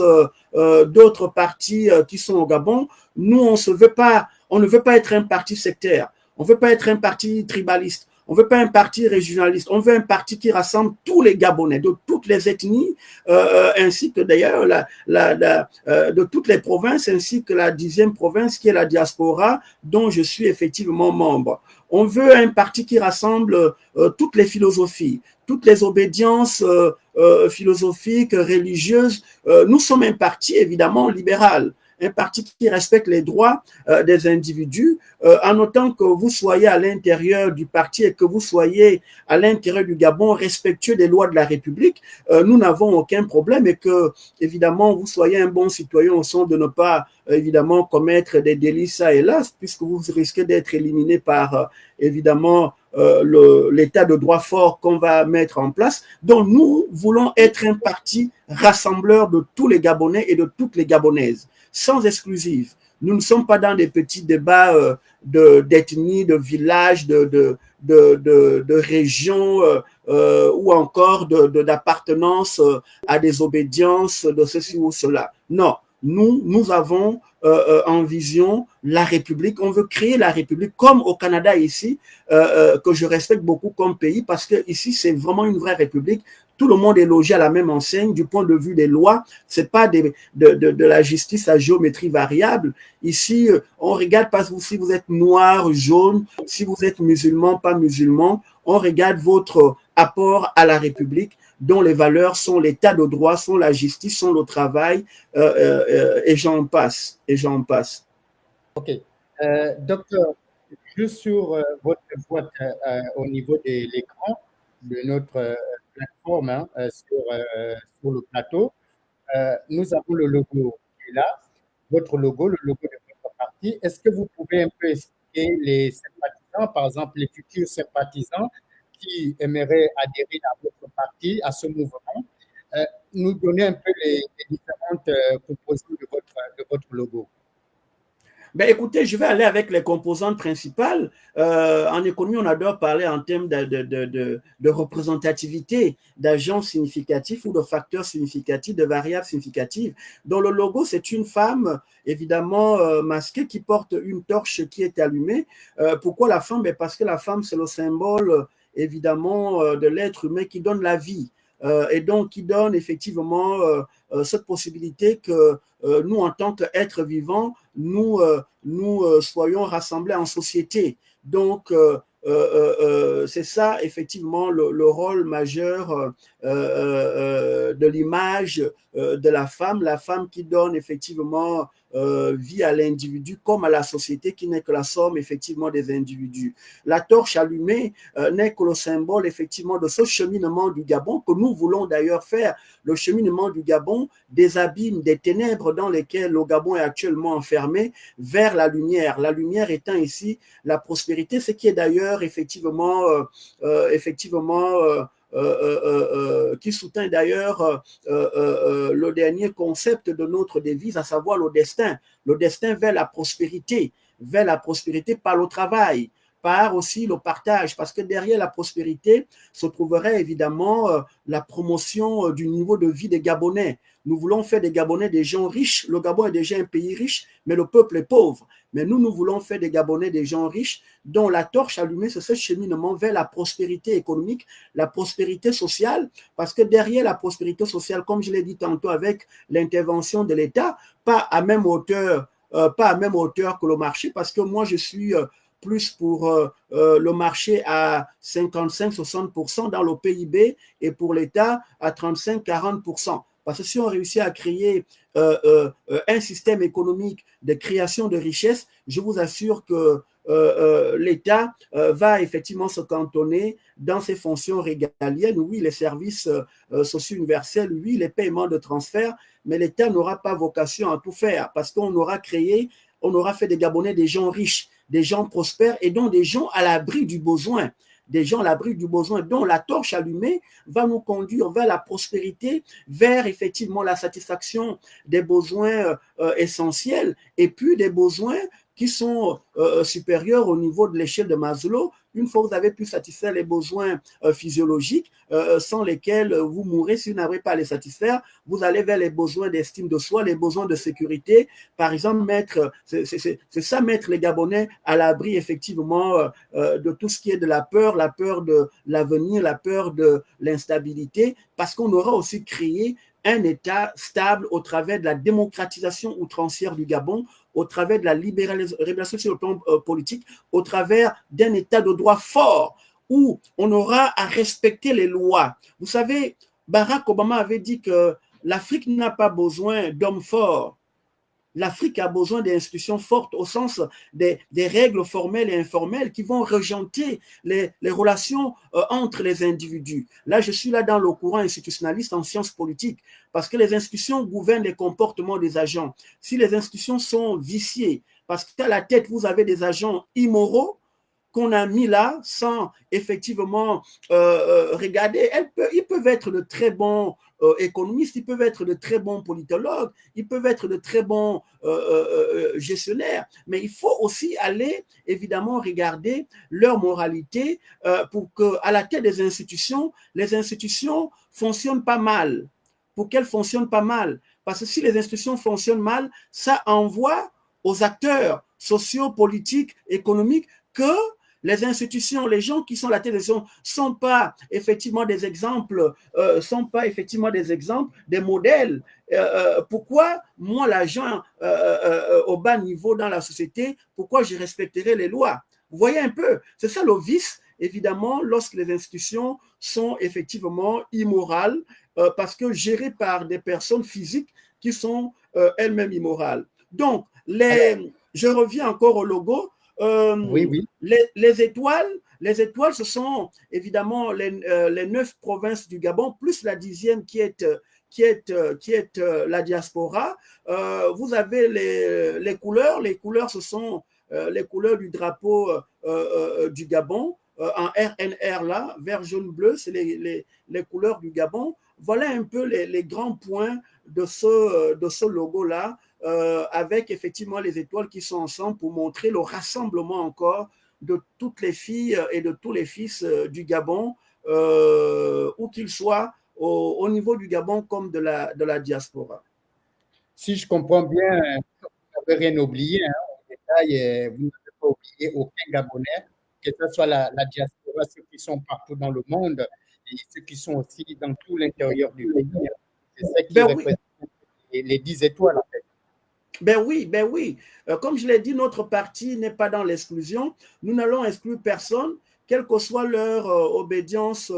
d'autres partis qui sont au Gabon, nous, on ne veut pas être un parti sectaire. On ne veut pas être un parti tribaliste. On ne veut pas un parti régionaliste. On veut un parti qui rassemble tous les Gabonais, de toutes les ethnies, ainsi que d'ailleurs de toutes les provinces, ainsi que la 10e province qui est la diaspora, dont je suis effectivement membre. On veut un parti qui rassemble toutes les philosophies, toutes les obédiences philosophiques, religieuses. Nous sommes un parti évidemment libéral, un parti qui respecte les droits des individus, en autant que vous soyez à l'intérieur du parti et que vous soyez à l'intérieur du Gabon respectueux des lois de la République, nous n'avons aucun problème et que, évidemment, vous soyez un bon citoyen au sens de ne pas, évidemment, commettre des délits ça et là, puisque vous risquez d'être éliminé par, évidemment, l'état de droit fort qu'on va mettre en place. Donc, nous voulons être un parti rassembleur de tous les Gabonais et de toutes les Gabonaises, sans exclusive. Nous ne sommes pas dans des petits débats d'ethnie, de village, de région ou encore d'appartenance à des obédiences de ceci ou cela. Non, nous avons en vision la République. On veut créer la République comme au Canada ici, que je respecte beaucoup comme pays parce que ici c'est vraiment une vraie République. Tout le monde est logé à la même enseigne du point de vue des lois. C'est pas de la justice à géométrie variable. Ici, on regarde pas si vous êtes noir, jaune, si vous êtes musulman, pas musulman. On regarde votre apport à la République, dont les valeurs sont l'état de droit, sont la justice, sont le travail, et j'en passe, et j'en passe. OK. Docteur, juste sur votre boîte au niveau de l'écran de notre plateforme sur le plateau, nous avons le logo qui est là, votre logo, le logo de votre parti. Est-ce que vous pouvez un peu expliquer les sympathisants, par exemple les futurs sympathisants qui aimeraient adhérer à votre parti, à ce mouvement, nous donner un peu les différentes composantes de votre logo? Ben, écoutez, je vais aller avec les composantes principales. En économie, on adore parler en termes de représentativité, d'agents significatifs ou de facteurs significatifs, de variables significatives. Donc, le logo, c'est une femme, évidemment, masquée qui porte une torche qui est allumée. Pourquoi la femme? Ben, parce que la femme, c'est le symbole, évidemment, de l'être humain qui donne la vie. Et donc, qui donne effectivement cette possibilité que nous, en tant qu'êtres vivants, nous soyons rassemblés en société. Donc, c'est ça, effectivement, le rôle majeur de l'image de la femme qui donne effectivement vie à l'individu comme à la société qui n'est que la somme effectivement des individus. La torche allumée n'est que le symbole effectivement de ce cheminement du Gabon que nous voulons d'ailleurs faire, le cheminement du Gabon des abîmes, des ténèbres dans lesquels le Gabon est actuellement enfermé vers la lumière étant ici la prospérité, ce qui est d'ailleurs effectivement qui soutient d'ailleurs le dernier concept de notre devise, à savoir le destin vers la prospérité par le travail, par aussi le partage, parce que derrière la prospérité se trouverait évidemment la promotion du niveau de vie des Gabonais. Nous voulons faire des Gabonais des gens riches. Le Gabon est déjà un pays riche, mais le peuple est pauvre. Mais nous voulons faire des Gabonais des gens riches dont la torche allumée, c'est ce cheminement vers la prospérité économique, la prospérité sociale, parce que derrière la prospérité sociale, comme je l'ai dit tantôt avec l'intervention de l'État, pas à même hauteur que le marché, parce que moi je suis plus pour le marché à 55-60% dans le PIB et pour l'État à 35-40%. Parce que si on réussit à créer un système économique de création de richesse, je vous assure que l'État va effectivement se cantonner dans ses fonctions régaliennes, oui, les services sociaux universels, oui, les paiements de transfert, mais l'État n'aura pas vocation à tout faire parce qu'on aura fait des Gabonais des gens riches, des gens prospères et donc des gens à l'abri du besoin. Des gens à l'abri du besoin, dont la torche allumée va nous conduire vers la prospérité, vers effectivement la satisfaction des besoins essentiels et puis des besoins qui sont supérieurs au niveau de l'échelle de Maslow. Une fois que vous avez pu satisfaire les besoins physiologiques sans lesquels vous mourrez si vous n'arrivez pas à les satisfaire, vous allez vers les besoins d'estime de soi, les besoins de sécurité. Par exemple, c'est ça, mettre les Gabonais à l'abri effectivement de tout ce qui est de la peur de l'avenir, la peur de l'instabilité, parce qu'on aura aussi créé un État stable au travers de la démocratisation outrancière du Gabon, au travers de la libéralisation sur le plan politique, au travers d'un État de droit fort, où on aura à respecter les lois. Vous savez, Barack Obama avait dit que l'Afrique n'a pas besoin d'hommes forts. L'Afrique a besoin d'institutions fortes au sens des règles formelles et informelles qui vont régenter les relations entre les individus. Là, je suis là dans le courant institutionnaliste en sciences politiques parce que les institutions gouvernent les comportements des agents. Si les institutions sont viciées, parce qu'à la tête, vous avez des agents immoraux, qu'on a mis là sans effectivement regarder. Ils peuvent être de très bons économistes, ils peuvent être de très bons politologues, ils peuvent être de très bons gestionnaires, mais il faut aussi aller évidemment regarder leur moralité pour qu'à la tête des institutions, les institutions fonctionnent pas mal. Pour qu'elles fonctionnent pas mal. Parce que si les institutions fonctionnent mal, ça envoie aux acteurs sociaux, politiques, économiques que les institutions, les gens qui sont à la tête des institutions sont pas effectivement des exemples, des modèles. Pourquoi moi, l'agent au bas niveau dans la société, pourquoi je respecterai les lois? Vous voyez un peu, c'est ça le vice, évidemment, lorsque les institutions sont effectivement immorales, parce que gérées par des personnes physiques qui sont elles-mêmes immorales. Donc, je reviens encore au logo. Oui, oui. Les étoiles, ce sont évidemment les 9 provinces du Gabon, plus la 10e qui est la diaspora. Vous avez les couleurs. Les couleurs, ce sont les couleurs du drapeau du Gabon. En RNR là, vert, jaune, bleu, c'est les couleurs du Gabon. Voilà un peu les grands points de ce logo-là. Avec effectivement les étoiles qui sont ensemble pour montrer le rassemblement encore de toutes les filles et de tous les fils du Gabon, où qu'ils soient, au niveau du Gabon comme de la diaspora. Si je comprends bien, vous n'avez rien oublié, hein, au détail, vous n'avez pas oublié aucun Gabonais, que ce soit la diaspora, ceux qui sont partout dans le monde et ceux qui sont aussi dans tout l'intérieur du pays. Hein. C'est ça qui représente les 10 étoiles, en fait. Ben oui. Comme je l'ai dit, notre parti n'est pas dans l'exclusion. Nous n'allons exclure personne, quelle que soit leur obédience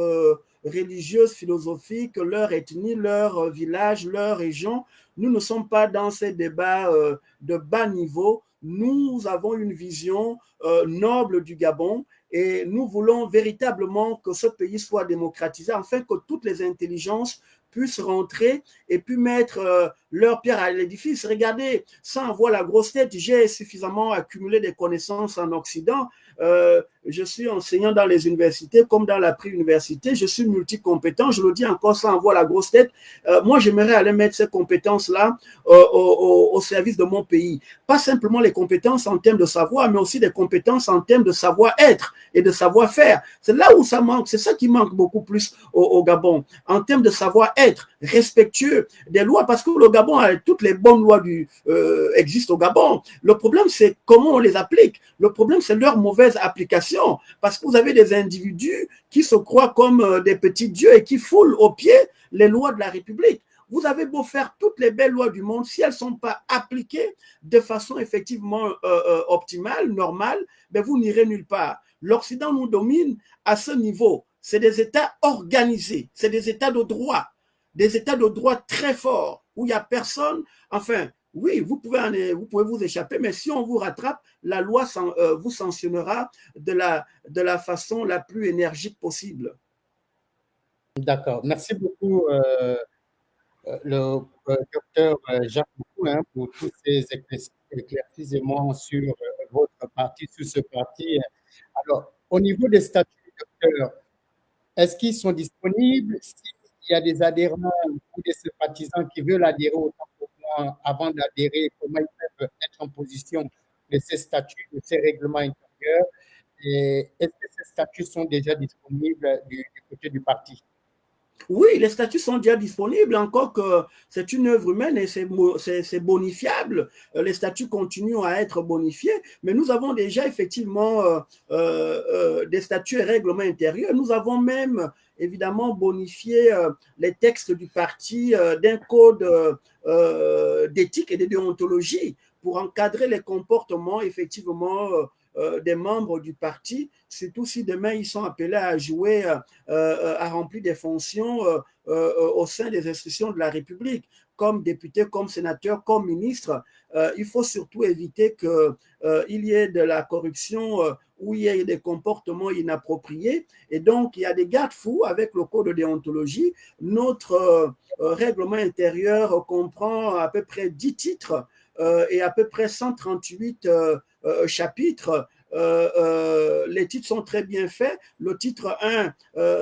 religieuse, philosophique, leur ethnie, leur village, leur région. Nous ne sommes pas dans ces débats de bas niveau. Nous avons une vision noble du Gabon et nous voulons véritablement que ce pays soit démocratisé afin que toutes les intelligences puissent rentrer et puis mettre leur pierre à l'édifice. Regardez, sans avoir la grosse tête, j'ai suffisamment accumulé des connaissances en Occident. Je suis enseignant dans les universités comme dans la pré-université. Je suis multicompétent. Je le dis encore sans avoir la grosse tête. Moi, j'aimerais aller mettre ces compétences-là au service de mon pays. Pas simplement les compétences en termes de savoir, mais aussi des compétences en termes de savoir-être et de savoir-faire. C'est là où ça manque. C'est ça qui manque beaucoup plus au Gabon. En termes de savoir-être, respectueux des lois, parce que le Gabon, toutes les bonnes lois existent au Gabon. Le problème, c'est comment on les applique. Le problème, c'est leur mauvaise application. Parce que vous avez des individus qui se croient comme des petits dieux et qui foulent aux pieds les lois de la République. Vous avez beau faire toutes les belles lois du monde, si elles ne sont pas appliquées de façon effectivement optimale, normale, ben vous n'irez nulle part. L'Occident nous domine à ce niveau. C'est des États organisés, c'est des États de droit, très forts, où il n'y a personne, enfin, oui, vous pouvez vous échapper, mais si on vous rattrape, la loi vous sanctionnera de la façon la plus énergique possible. D'accord. Merci beaucoup, le docteur Jacques Boukou, hein, pour tous ces éclaircissements sur votre parti, sur ce parti. Alors, au niveau des statuts, docteur, est-ce qu'ils sont disponibles? S'il y a des adhérents ou des sympathisants qui veulent adhérer autant pour moi avant d'adhérer, comment ils peuvent être en position de ces statuts, de ces règlements intérieurs? Et est-ce que ces statuts sont déjà disponibles du côté du parti? Oui, les statuts sont déjà disponibles, encore que c'est une œuvre humaine et c'est bonifiable. Les statuts continuent à être bonifiés, mais nous avons déjà effectivement des statuts et règlements intérieurs. Nous avons même évidemment bonifié les textes du parti d'un code d'éthique et de déontologie pour encadrer les comportements effectivement des membres du parti, surtout si demain ils sont appelés à jouer, à remplir des fonctions au sein des institutions de la République, comme député, comme sénateur, comme ministre. Il faut surtout éviter qu'il y ait de la corruption où il y ait des comportements inappropriés. Et donc, il y a des garde-fous avec le code de déontologie. Notre règlement intérieur comprend à peu près 10 titres et à peu près 138 chapitres. Les titres sont très bien faits. Le titre 1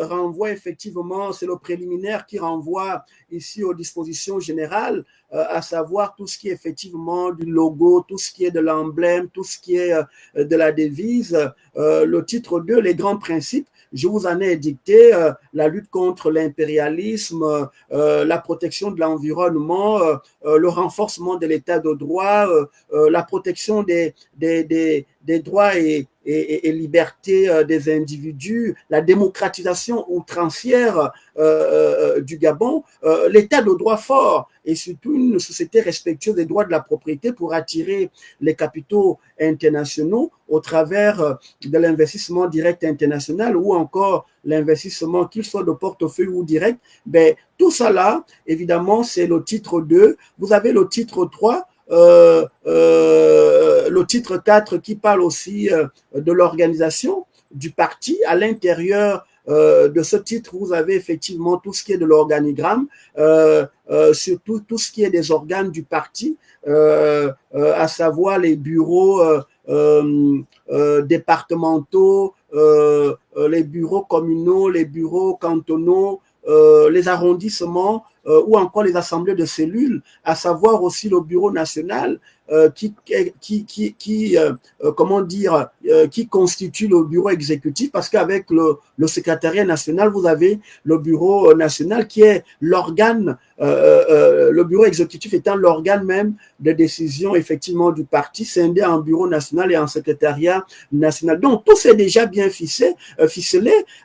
renvoie effectivement, c'est le préliminaire qui renvoie ici aux dispositions générales, à savoir tout ce qui est effectivement du logo, tout ce qui est de l'emblème, tout ce qui est de la devise. Le titre 2, les grands principes. Je vous en ai dicté la lutte contre l'impérialisme, la protection de l'environnement, le renforcement de l'état de droit, la protection des droits et libertés des individus, la démocratisation outrancière du Gabon, l'état de droit fort et surtout une société respectueuse des droits de la propriété pour attirer les capitaux internationaux au travers de l'investissement direct international ou encore l'investissement, qu'il soit de portefeuille ou direct. Ben, tout ça là, évidemment, c'est le titre 2. Vous avez le titre 3, le titre 4 qui parle aussi de l'organisation du parti. À l'intérieur de ce titre, vous avez effectivement tout ce qui est de l'organigramme, surtout tout ce qui est des organes du parti, à savoir les bureaux départementaux, les bureaux communaux, les bureaux cantonaux, les arrondissements ou encore les assemblées de cellules, à savoir aussi le bureau national qui constitue le bureau exécutif, parce qu'avec le secrétariat national, vous avez le bureau national qui est l'organe, le bureau exécutif étant l'organe même de décision effectivement du parti, scindé en bureau national et en secrétariat national. Donc tout c'est déjà bien ficelé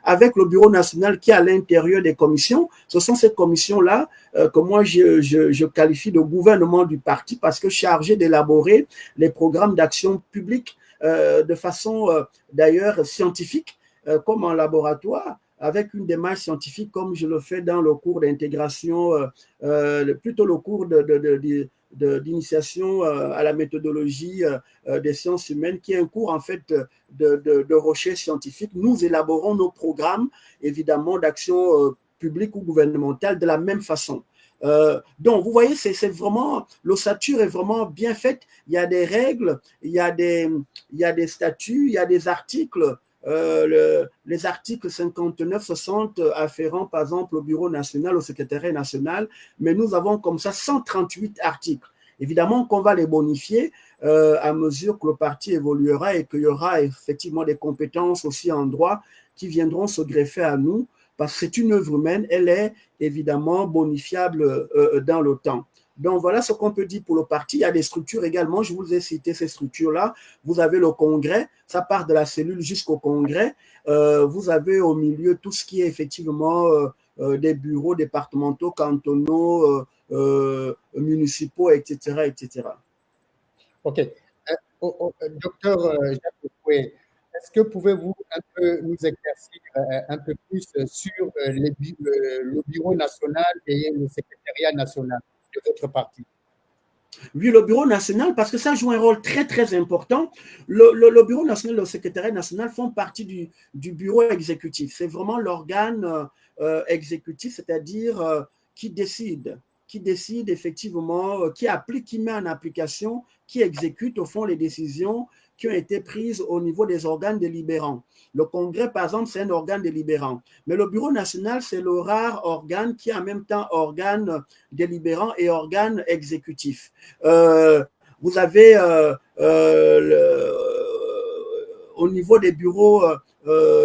avec le bureau national qui est à l'intérieur des commissions. Ce sont ces commissions-là que moi je qualifie de gouvernement du parti, parce que chargé d'élaborer les programmes d'action publique de façon d'ailleurs scientifique, comme en laboratoire, avec une démarche scientifique comme je le fais dans le cours d'intégration, plutôt le cours d'initiation à la méthodologie des sciences humaines, qui est un cours en fait de recherche scientifique. Nous élaborons nos programmes, évidemment, d'action publique ou gouvernementale de la même façon. Donc, vous voyez, c'est vraiment, l'ossature est vraiment bien faite. Il y a des règles, il y a des statuts, il y a des articles. Les articles 59, 60 afférents, par exemple, au Bureau national, au secrétariat national, mais nous avons comme ça 138 articles. Évidemment qu'on va les bonifier à mesure que le parti évoluera et qu'il y aura effectivement des compétences aussi en droit qui viendront se greffer à nous, parce que c'est une œuvre humaine, elle est évidemment bonifiable dans le temps. Donc, voilà ce qu'on peut dire pour le parti. Il y a des structures également, je vous ai cité ces structures-là. Vous avez le congrès, ça part de la cellule jusqu'au congrès. Vous avez au milieu tout ce qui est effectivement des bureaux départementaux, cantonaux, municipaux, etc., etc. OK. Docteur Jacques Fouet, est-ce que pouvez-vous un peu nous éclaircir un peu plus sur le bureau national et le secrétariat national de votre parti? Oui, le bureau national, parce que ça joue un rôle très, très important. Le bureau national et le secrétariat national font partie du bureau exécutif. C'est vraiment l'organe exécutif, c'est-à-dire qui décide effectivement, qui applique, qui met en application, qui exécute au fond les décisions qui ont été prises au niveau des organes délibérants. Le Congrès, par exemple, c'est un organe délibérant. Mais le Bureau national, c'est le rare organe qui est en même temps organe délibérant et organe exécutif. Vous avez au niveau des bureaux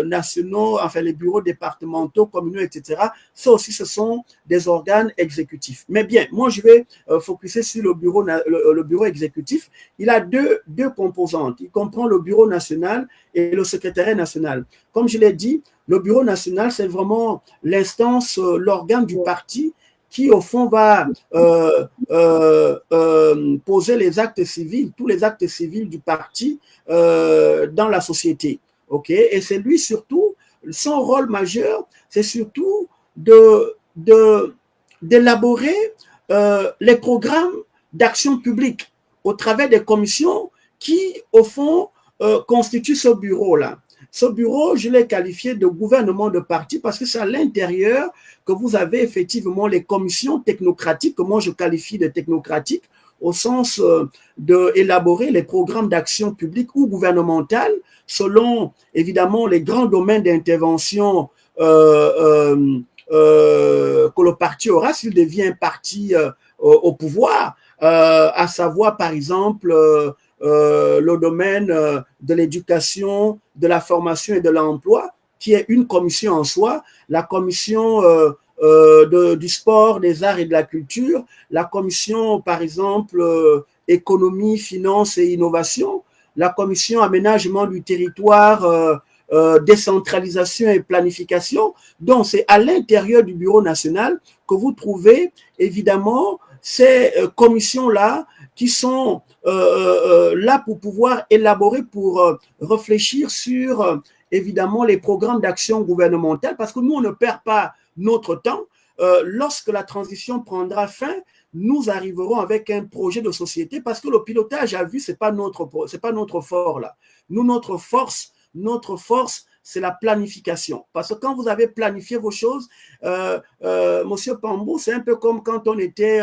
nationaux, enfin les bureaux départementaux, communaux, etc. Ça aussi, ce sont des organes exécutifs. Mais bien, moi, je vais focuser sur le bureau exécutif. Il a deux composantes. Il comprend le bureau national et le secrétariat national. Comme je l'ai dit, le bureau national, c'est vraiment l'instance, l'organe du parti qui au fond va poser les actes civils, tous les actes civils du parti dans la société. Et c'est lui surtout, son rôle majeur, c'est surtout d'élaborer les programmes d'action publique au travers des commissions qui, au fond, constituent ce bureau-là. Ce bureau, je l'ai qualifié de gouvernement de parti parce que c'est à l'intérieur que vous avez effectivement les commissions technocratiques, que moi je qualifie de technocratiques, au sens d'élaborer les programmes d'action publique ou gouvernementale selon, évidemment, les grands domaines d'intervention que le parti aura s'il devient un parti au pouvoir, à savoir, par exemple, le domaine de l'éducation, de la formation et de l'emploi, qui est une commission en soi, la commission du sport, des arts et de la culture, la commission, par exemple, économie, finances et innovation, la commission aménagement du territoire, décentralisation et planification. Donc, c'est à l'intérieur du Bureau national que vous trouvez, évidemment, ces commissions-là qui sont là pour pouvoir élaborer, pour réfléchir sur, évidemment, les programmes d'action gouvernementale, parce que nous, on ne perd pas notre temps. Lorsque la transition prendra fin, nous arriverons avec un projet de société, parce que le pilotage à vue, c'est pas notre fort là. Nous, notre force, c'est la planification. Parce que quand vous avez planifié vos choses, Monsieur Pambou, c'est un peu comme quand on était,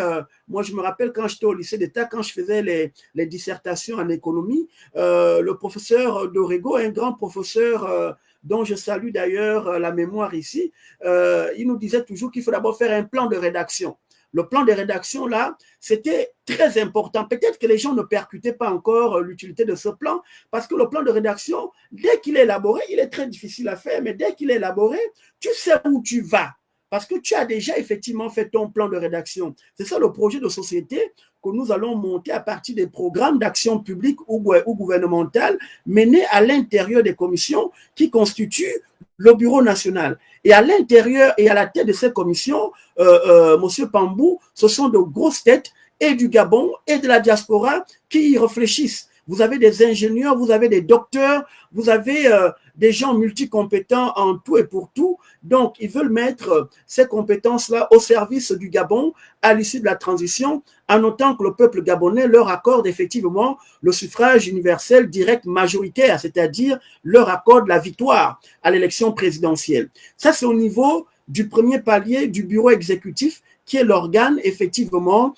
moi je me rappelle quand j'étais au lycée d'État, quand je faisais les dissertations en économie, le professeur Dorego, un grand professeur dont je salue d'ailleurs la mémoire ici, il nous disait toujours qu'il faut d'abord faire un plan de rédaction. Le plan de rédaction, là, c'était très important. Peut-être que les gens ne percutaient pas encore l'utilité de ce plan, parce que le plan de rédaction, dès qu'il est élaboré, il est très difficile à faire, mais dès qu'il est élaboré, tu sais où tu vas, parce que tu as déjà effectivement fait ton plan de rédaction. C'est ça le projet de société que nous allons monter à partir des programmes d'action publique ou gouvernementale menés à l'intérieur des commissions qui constituent le Bureau national. Et à l'intérieur et à la tête de ces commissions, Monsieur Pambou, ce sont de grosses têtes et du Gabon et de la diaspora qui y réfléchissent. Vous avez des ingénieurs, vous avez des docteurs, vous avez des gens multicompétents en tout et pour tout. Donc, ils veulent mettre ces compétences-là au service du Gabon à l'issue de la transition, en notant que le peuple gabonais leur accorde effectivement le suffrage universel direct majoritaire, c'est-à-dire leur accorde la victoire à l'élection présidentielle. Ça, c'est au niveau du premier palier du bureau exécutif, qui est l'organe effectivement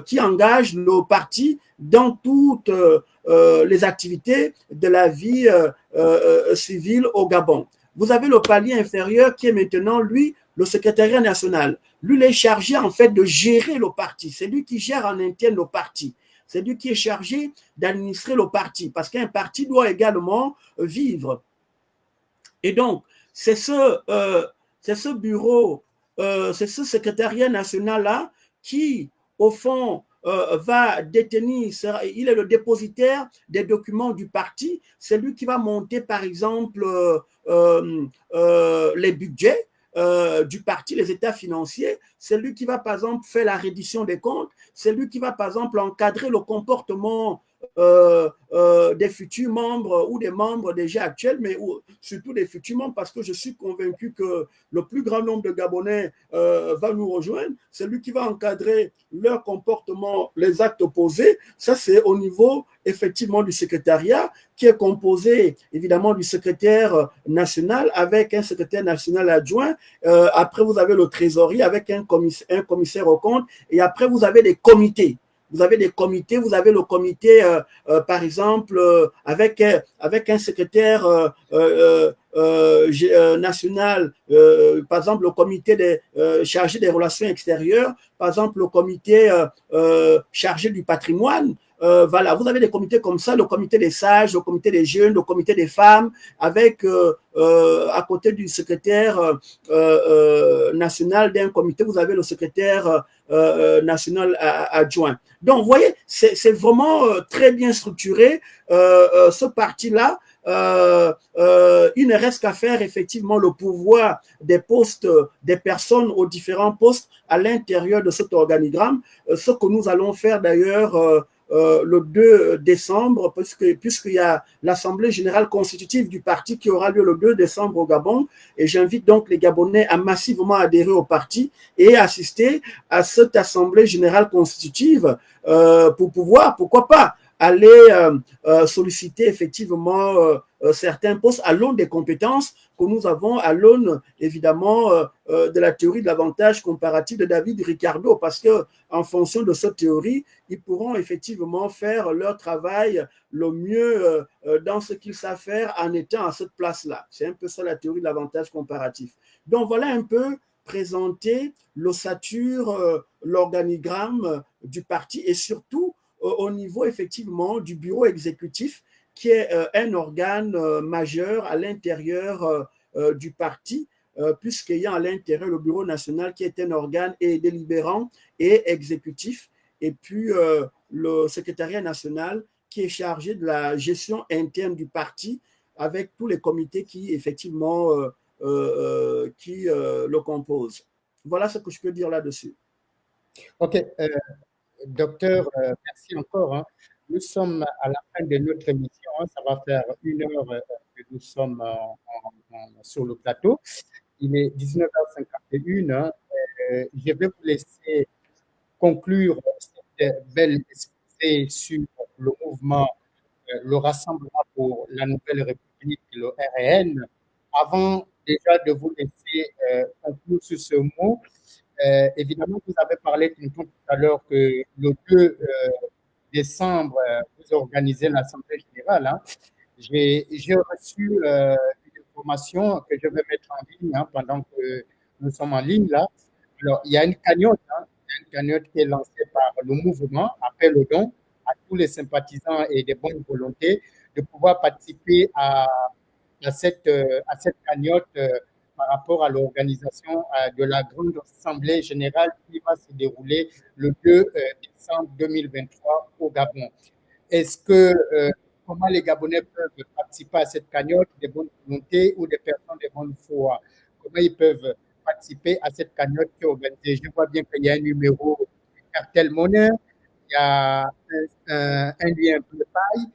qui engage le parti dans toutes les activités de la vie civile au Gabon. Vous avez le palier inférieur qui est maintenant, lui, le secrétariat national. Lui, il est chargé en fait de gérer le parti. C'est lui qui gère en interne le parti. C'est lui qui est chargé d'administrer le parti, parce qu'un parti doit également vivre. Et donc, c'est ce bureau, c'est ce secrétariat national-là qui, au fond, va détenir, il est le dépositaire des documents du parti, c'est lui qui va monter, par exemple, les budgets du parti, les états financiers, c'est lui qui va, par exemple, faire la reddition des comptes, c'est lui qui va, par exemple, encadrer le comportement des futurs membres ou des membres déjà actuels, mais surtout des futurs membres, parce que je suis convaincu que le plus grand nombre de Gabonais va nous rejoindre. C'est lui qui va encadrer leur comportement, les actes posés. Ça, c'est au niveau effectivement du secrétariat, qui est composé évidemment du secrétaire national avec un secrétaire national adjoint. Après, vous avez le trésorier avec un commissaire aux comptes, et après, vous avez des comités. Vous avez des comités, vous avez le comité, par exemple, avec un secrétaire national, par exemple, le comité chargé des relations extérieures, par exemple, le comité chargé du patrimoine. Voilà, vous avez des comités comme ça, le comité des sages, le comité des jeunes, le comité des femmes, avec à côté du secrétaire national d'un comité, vous avez le secrétaire national adjoint. Donc, vous voyez, c'est vraiment très bien structuré. Ce parti-là, il ne reste qu'à faire effectivement le pouvoir des postes, des personnes aux différents postes à l'intérieur de cet organigramme, ce que nous allons faire d'ailleurs le 2 décembre, puisqu'il y a l'Assemblée générale constitutive du parti qui aura lieu le 2 décembre au Gabon. Et j'invite donc les Gabonais à massivement adhérer au parti et assister à cette Assemblée générale constitutive pour pouvoir, pourquoi pas, aller solliciter effectivement certains postes à l'aune des compétences que nous avons, à l'aune évidemment de la théorie de l'avantage comparatif de David Ricardo, parce que en fonction de cette théorie, ils pourront effectivement faire leur travail le mieux dans ce qu'ils savent faire en étant à cette place-là. C'est un peu ça la théorie de l'avantage comparatif. Donc voilà un peu présenter l'ossature, l'organigramme du parti et surtout au niveau effectivement du bureau exécutif qui est un organe majeur à l'intérieur du parti, puisqu'il y a à l'intérieur le bureau national qui est un organe et délibérant et exécutif, et puis le secrétariat national qui est chargé de la gestion interne du parti avec tous les comités qui effectivement le composent. Voilà ce que je peux dire là-dessus. OK. Docteur, merci encore, hein. Nous sommes à la fin de notre émission, hein. Ça va faire 1 heure que nous sommes sur le plateau. Il est 19h51, hein. Je vais vous laisser conclure cette belle exposé sur le mouvement, le Rassemblement pour la Nouvelle République, le RN. Avant déjà de vous laisser conclure sur ce mot, évidemment, vous avez parlé tout à l'heure que le 2 décembre, vous organisez l'Assemblée générale, hein. J'ai reçu une information que je vais mettre en ligne, hein, pendant que nous sommes en ligne là. Alors, il y a une cagnotte, hein, une cagnotte qui est lancée par le mouvement, appel au don à tous les sympathisants et des bonnes volontés de pouvoir participer à cette cagnotte par rapport à l'organisation de la grande assemblée générale qui va se dérouler le 2 décembre 2023 au Gabon. Est-ce que, comment les Gabonais peuvent participer à cette cagnotte, des bonnes volontés ou des personnes de bonne foi? Comment ils peuvent participer à cette cagnotte qui est organisée? Je vois bien qu'il y a un numéro cartel monnaie, il y a un lien PayPal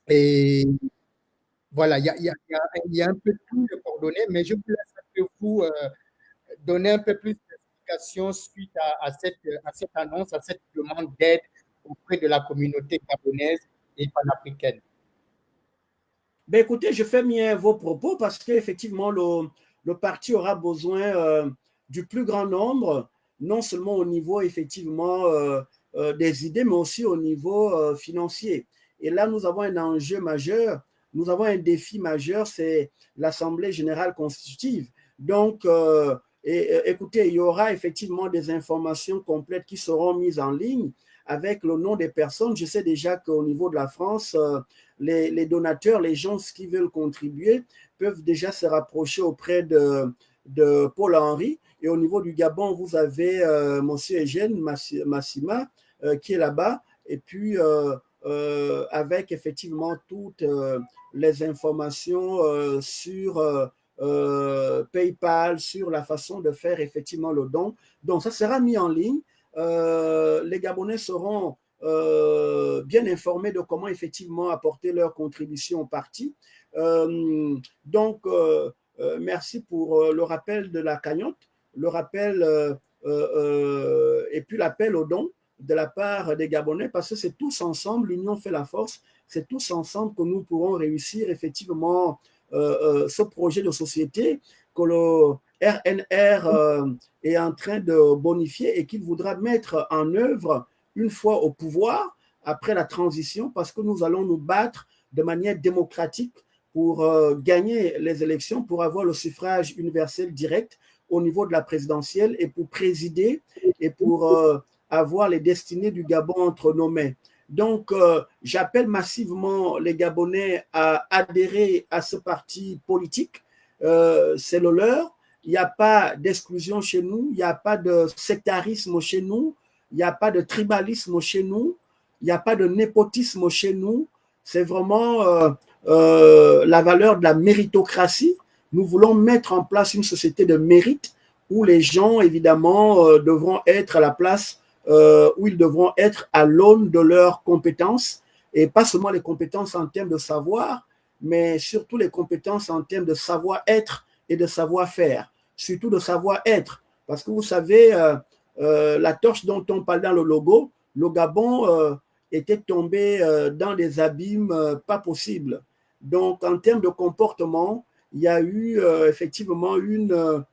et voilà, il y a un peu tout de coordonnées, mais je vous laisse un peu vous donner un peu plus d'explications suite à cette annonce, à cette demande d'aide auprès de la communauté gabonaise et panafricaine. Ben écoutez, je fais mien vos propos parce qu'effectivement, le parti aura besoin du plus grand nombre, non seulement au niveau effectivement des idées, mais aussi au niveau financier. Et là, nous avons un enjeu majeur, nous avons un défi majeur, c'est l'Assemblée générale constitutive. Donc, écoutez, il y aura effectivement des informations complètes qui seront mises en ligne avec le nom des personnes. Je sais déjà qu'au niveau de la France, les donateurs, les gens qui veulent contribuer, peuvent déjà se rapprocher auprès de Paul Henry. Et au niveau du Gabon, vous avez M. Eugène Massima qui est là-bas. Et puis, avec effectivement toutes les informations sur PayPal, sur la façon de faire effectivement le don. Donc, ça sera mis en ligne. Les Gabonais seront bien informés de comment effectivement apporter leur contribution au parti. Donc, merci pour le rappel de la cagnotte, le rappel et puis l'appel au don de la part des Gabonais, parce que c'est tous ensemble, l'union fait la force, c'est tous ensemble que nous pourrons réussir effectivement ce projet de société que le RNR est en train de bonifier et qu'il voudra mettre en œuvre une fois au pouvoir, après la transition, parce que nous allons nous battre de manière démocratique pour gagner les élections, pour avoir le suffrage universel direct au niveau de la présidentielle et pour présider et pour avoir les destinées du Gabon entre nos mains. Donc, j'appelle massivement les Gabonais à adhérer à ce parti politique. C'est le leur. Il n'y a pas d'exclusion chez nous, il n'y a pas de sectarisme chez nous, il n'y a pas de tribalisme chez nous, il n'y a pas de népotisme chez nous. C'est vraiment la valeur de la méritocratie. Nous voulons mettre en place une société de mérite où les gens, évidemment, devront être à la place où ils devront être à l'aune de leurs compétences, et pas seulement les compétences en termes de savoir, mais surtout les compétences en termes de savoir-être et de savoir-faire, surtout de savoir-être. Parce que vous savez, la torche dont on parle dans le logo, le Gabon était tombé dans des abîmes pas possibles. Donc, en termes de comportement, il y a eu effectivement une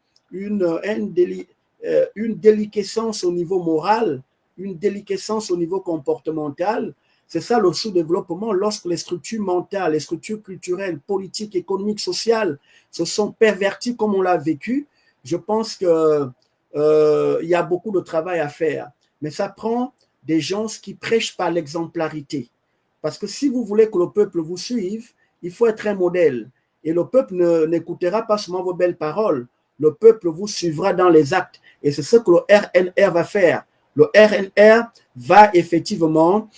déliquescence au niveau moral, une déliquescence au niveau comportemental. C'est ça le sous-développement, lorsque les structures mentales, les structures culturelles, politiques, économiques, sociales se sont perverties comme on l'a vécu. Je pense qu'il y a beaucoup de travail à faire. Mais ça prend des gens qui prêchent par l'exemplarité. Parce que si vous voulez que le peuple vous suive, il faut être un modèle. Et le peuple n'écoutera pas seulement vos belles paroles. Le peuple vous suivra dans les actes. Et c'est ce que le RNR va faire. Le RNR va effectivement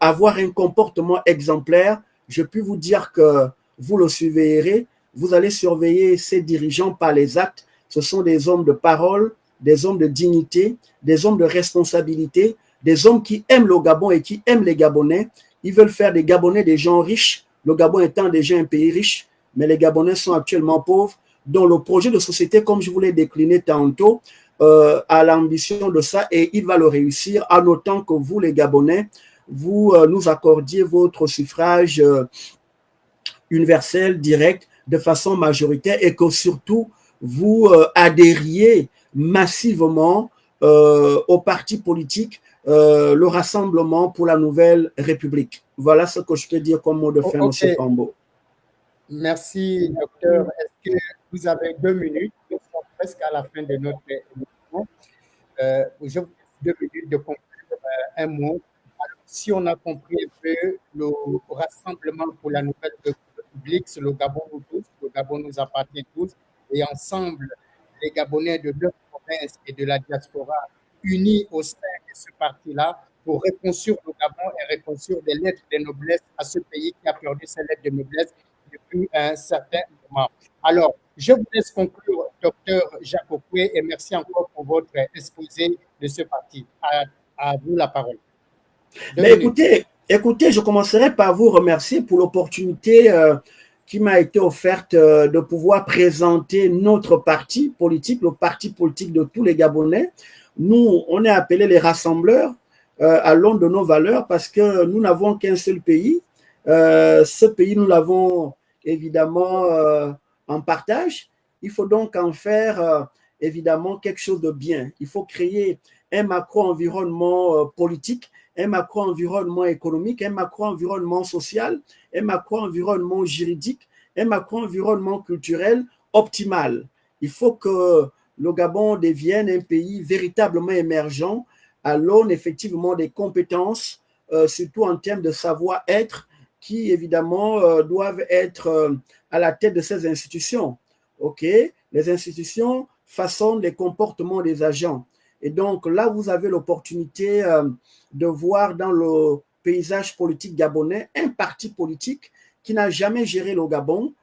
avoir un comportement exemplaire. Je puis vous dire que vous le surveillerez. Vous allez surveiller ces dirigeants par les actes. Ce sont des hommes de parole, des hommes de dignité, des hommes de responsabilité, des hommes qui aiment le Gabon et qui aiment les Gabonais. Ils veulent faire des Gabonais des gens riches. Le Gabon étant déjà un pays riche, mais les Gabonais sont actuellement pauvres. Donc, le projet de société, comme je vous l'ai décliné tantôt, a l'ambition de ça et il va le réussir en autant que vous, les Gabonais, vous nous accordiez votre suffrage universel, direct, de façon majoritaire et que surtout, vous adhériez massivement au parti politique, le Rassemblement pour la Nouvelle République. Voilà ce que je peux dire comme mot de fin, Ok. M. Kambo. Merci, docteur. Est-ce que vous avez 2 minutes? Nous sommes presque à la fin de notre émission. Je vous laisse 2 minutes de conclure un mot. Alors, si on a compris un peu le Rassemblement pour la Nouvelle République, c'est le Gabon nous tous, le Gabon nous appartient tous, et ensemble, les Gabonais de 9 provinces et de la diaspora unis au sein de ce parti-là pour reconstruire le Gabon et reconstruire des lettres de noblesse à ce pays qui a perdu ses lettres de noblesse depuis un certain moment. Alors, je vous laisse conclure, docteur Jacques Okoye, et merci encore pour votre exposé de ce parti. À vous la parole. Mais écoutez, je commencerai par vous remercier pour l'opportunité qui m'a été offerte de pouvoir présenter notre parti politique, le parti politique de tous les Gabonais. Nous, on est appelés les rassembleurs à l'aune de nos valeurs parce que nous n'avons qu'un seul pays. Ce pays, nous l'avons évidemment en partage. Il faut donc en faire évidemment quelque chose de bien. Il faut créer un macro-environnement politique, un macro-environnement économique, un macro-environnement social, un macro-environnement juridique, un macro-environnement culturel optimal. Il faut que le Gabon devienne un pays véritablement émergent à l'aune effectivement des compétences, surtout en termes de savoir-être, qui évidemment doivent être à la tête de ces institutions. Ok, les institutions façonnent les comportements des agents. Et donc là, vous avez l'opportunité de voir dans le paysage politique gabonais un parti politique qui n'a jamais géré le Gabon,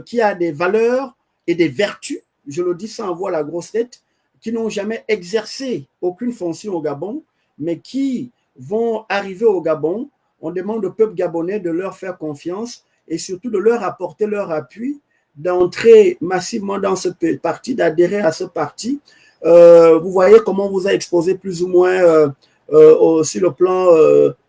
qui a des valeurs et des vertus, je le dis sans avoir la grosse tête, qui n'ont jamais exercé aucune fonction au Gabon, mais qui vont arriver au Gabon. On demande au peuple gabonais de leur faire confiance et surtout de leur apporter leur appui, d'entrer massivement dans ce parti, d'adhérer à ce parti. Vous voyez comment on vous a exposé plus ou moins sur le plan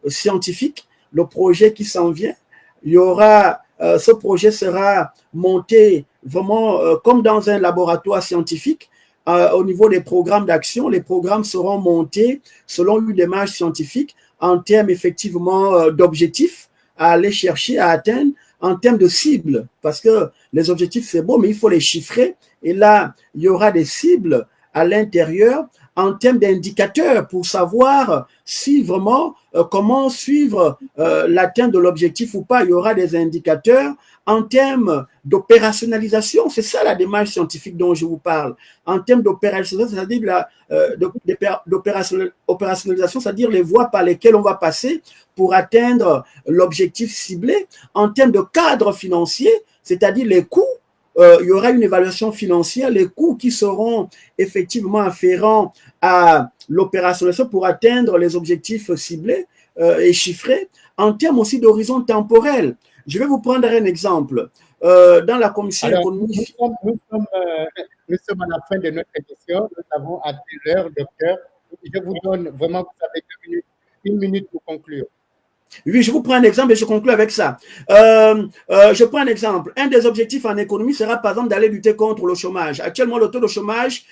scientifique le projet qui s'en vient. Il y aura, ce projet sera monté vraiment comme dans un laboratoire scientifique. Au niveau des programmes d'action, les programmes seront montés selon une démarche scientifique en termes effectivement d'objectifs à aller chercher, à atteindre, en termes de cibles, parce que les objectifs, c'est beau, mais il faut les chiffrer. Et là, il y aura des cibles à l'intérieur en termes d'indicateurs pour savoir si vraiment, comment suivre l'atteinte de l'objectif ou pas. Il y aura des indicateurs en termes d'opérationnalisation. C'est ça la démarche scientifique dont je vous parle. En termes d'opérationnalisation, c'est-à-dire opérationnalisation, c'est-à-dire les voies par lesquelles on va passer pour atteindre l'objectif ciblé. En termes de cadre financier, c'est-à-dire les coûts, il y aura une évaluation financière, les coûts qui seront effectivement afférents à l'opérationnalisation pour atteindre les objectifs ciblés et chiffrés, en termes aussi d'horizon temporel. Je vais vous prendre un exemple. Dans la commission économique. Nous sommes à la fin de notre émission. Nous avons atteint l'heure, docteur. Je vous donne vraiment, vous avez 2 minutes, 1 minute pour conclure. Oui, je vous prends un exemple et je conclue avec ça. Je prends un exemple. Un des objectifs en économie sera, par exemple, d'aller lutter contre le chômage. Actuellement, le taux de chômage,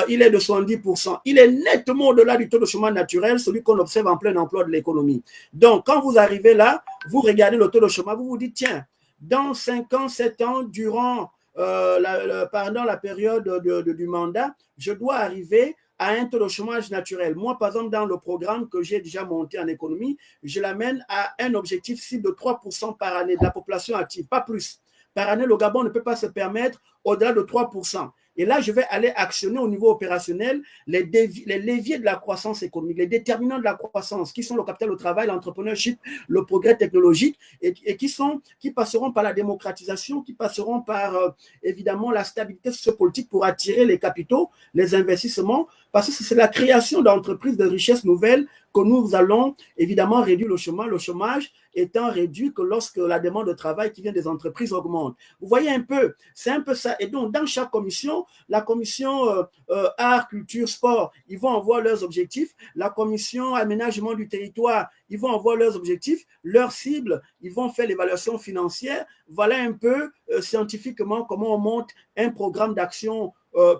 il est de 70%. Il est nettement au-delà du taux de chômage naturel, celui qu'on observe en plein emploi de l'économie. Donc, quand vous arrivez là, vous regardez le taux de chômage, vous vous dites, tiens, dans 5 ans, 7 ans, durant pendant la période du mandat, je dois arriver à un taux de chômage naturel. Moi, par exemple, dans le programme que j'ai déjà monté en économie, je l'amène à un objectif cible de 3% par année de la population active, pas plus. Par année, le Gabon ne peut pas se permettre au-delà de 3%. Et là, je vais aller actionner au niveau opérationnel les leviers de la croissance économique, les déterminants de la croissance, qui sont le capital au travail, l'entrepreneurship, le progrès technologique, et qui passeront par la démocratisation, qui passeront par, évidemment, la stabilité sociopolitique pour attirer les capitaux, les investissements, parce que c'est la création d'entreprises de richesses nouvelles que nous allons évidemment réduire le chômage étant réduit que lorsque la demande de travail qui vient des entreprises augmente. Vous voyez un peu, c'est un peu ça. Et donc, dans chaque commission, la commission art, culture, sport, ils vont avoir leurs objectifs. La commission aménagement du territoire, ils vont avoir leurs objectifs, leurs cibles, ils vont faire l'évaluation financière. Voilà un peu scientifiquement comment on monte un programme d'action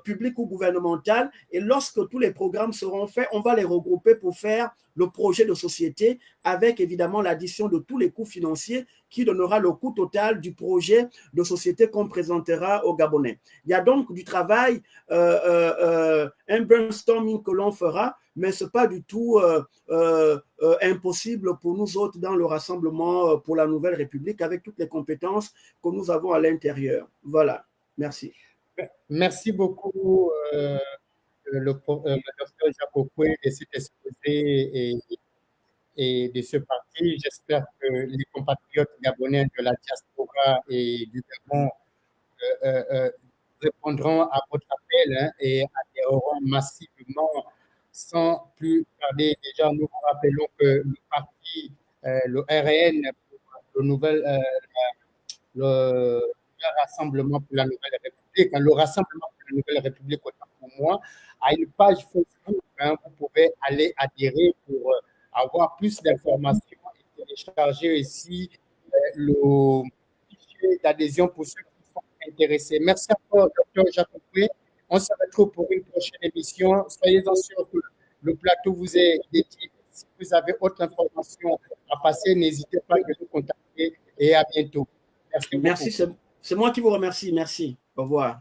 public ou gouvernemental. Et lorsque tous les programmes seront faits, on va les regrouper pour faire le projet de société avec évidemment l'addition de tous les coûts financiers qui donnera le coût total du projet de société qu'on présentera aux Gabonais. Il y a donc du travail, un brainstorming que l'on fera, mais ce n'est pas du tout impossible pour nous autres dans le Rassemblement pour la Nouvelle République avec toutes les compétences que nous avons à l'intérieur. Voilà, merci. Merci beaucoup, le docteur Jacques Okoye, de cet exposé et de ce parti. J'espère que les compatriotes gabonais de la diaspora et du Gabon répondront à votre appel et adhéreront massivement sans plus tarder. Déjà, nous vous rappelons que le parti, le RN, le Rassemblement pour la Nouvelle République, le Rassemblement pour la Nouvelle République, autant pour moi, a une page Facebook. Vous pouvez aller adhérer pour avoir plus d'informations et télécharger ici le fichier d'adhésion pour ceux qui sont intéressés. Merci encore, Dr. Jacques Okoye. On se retrouve pour une prochaine émission. Soyez-en sûrs que le plateau vous est dédié. Si vous avez autre information à passer, n'hésitez pas à nous contacter et à bientôt. Merci, c'est moi qui vous remercie. Merci. Au revoir.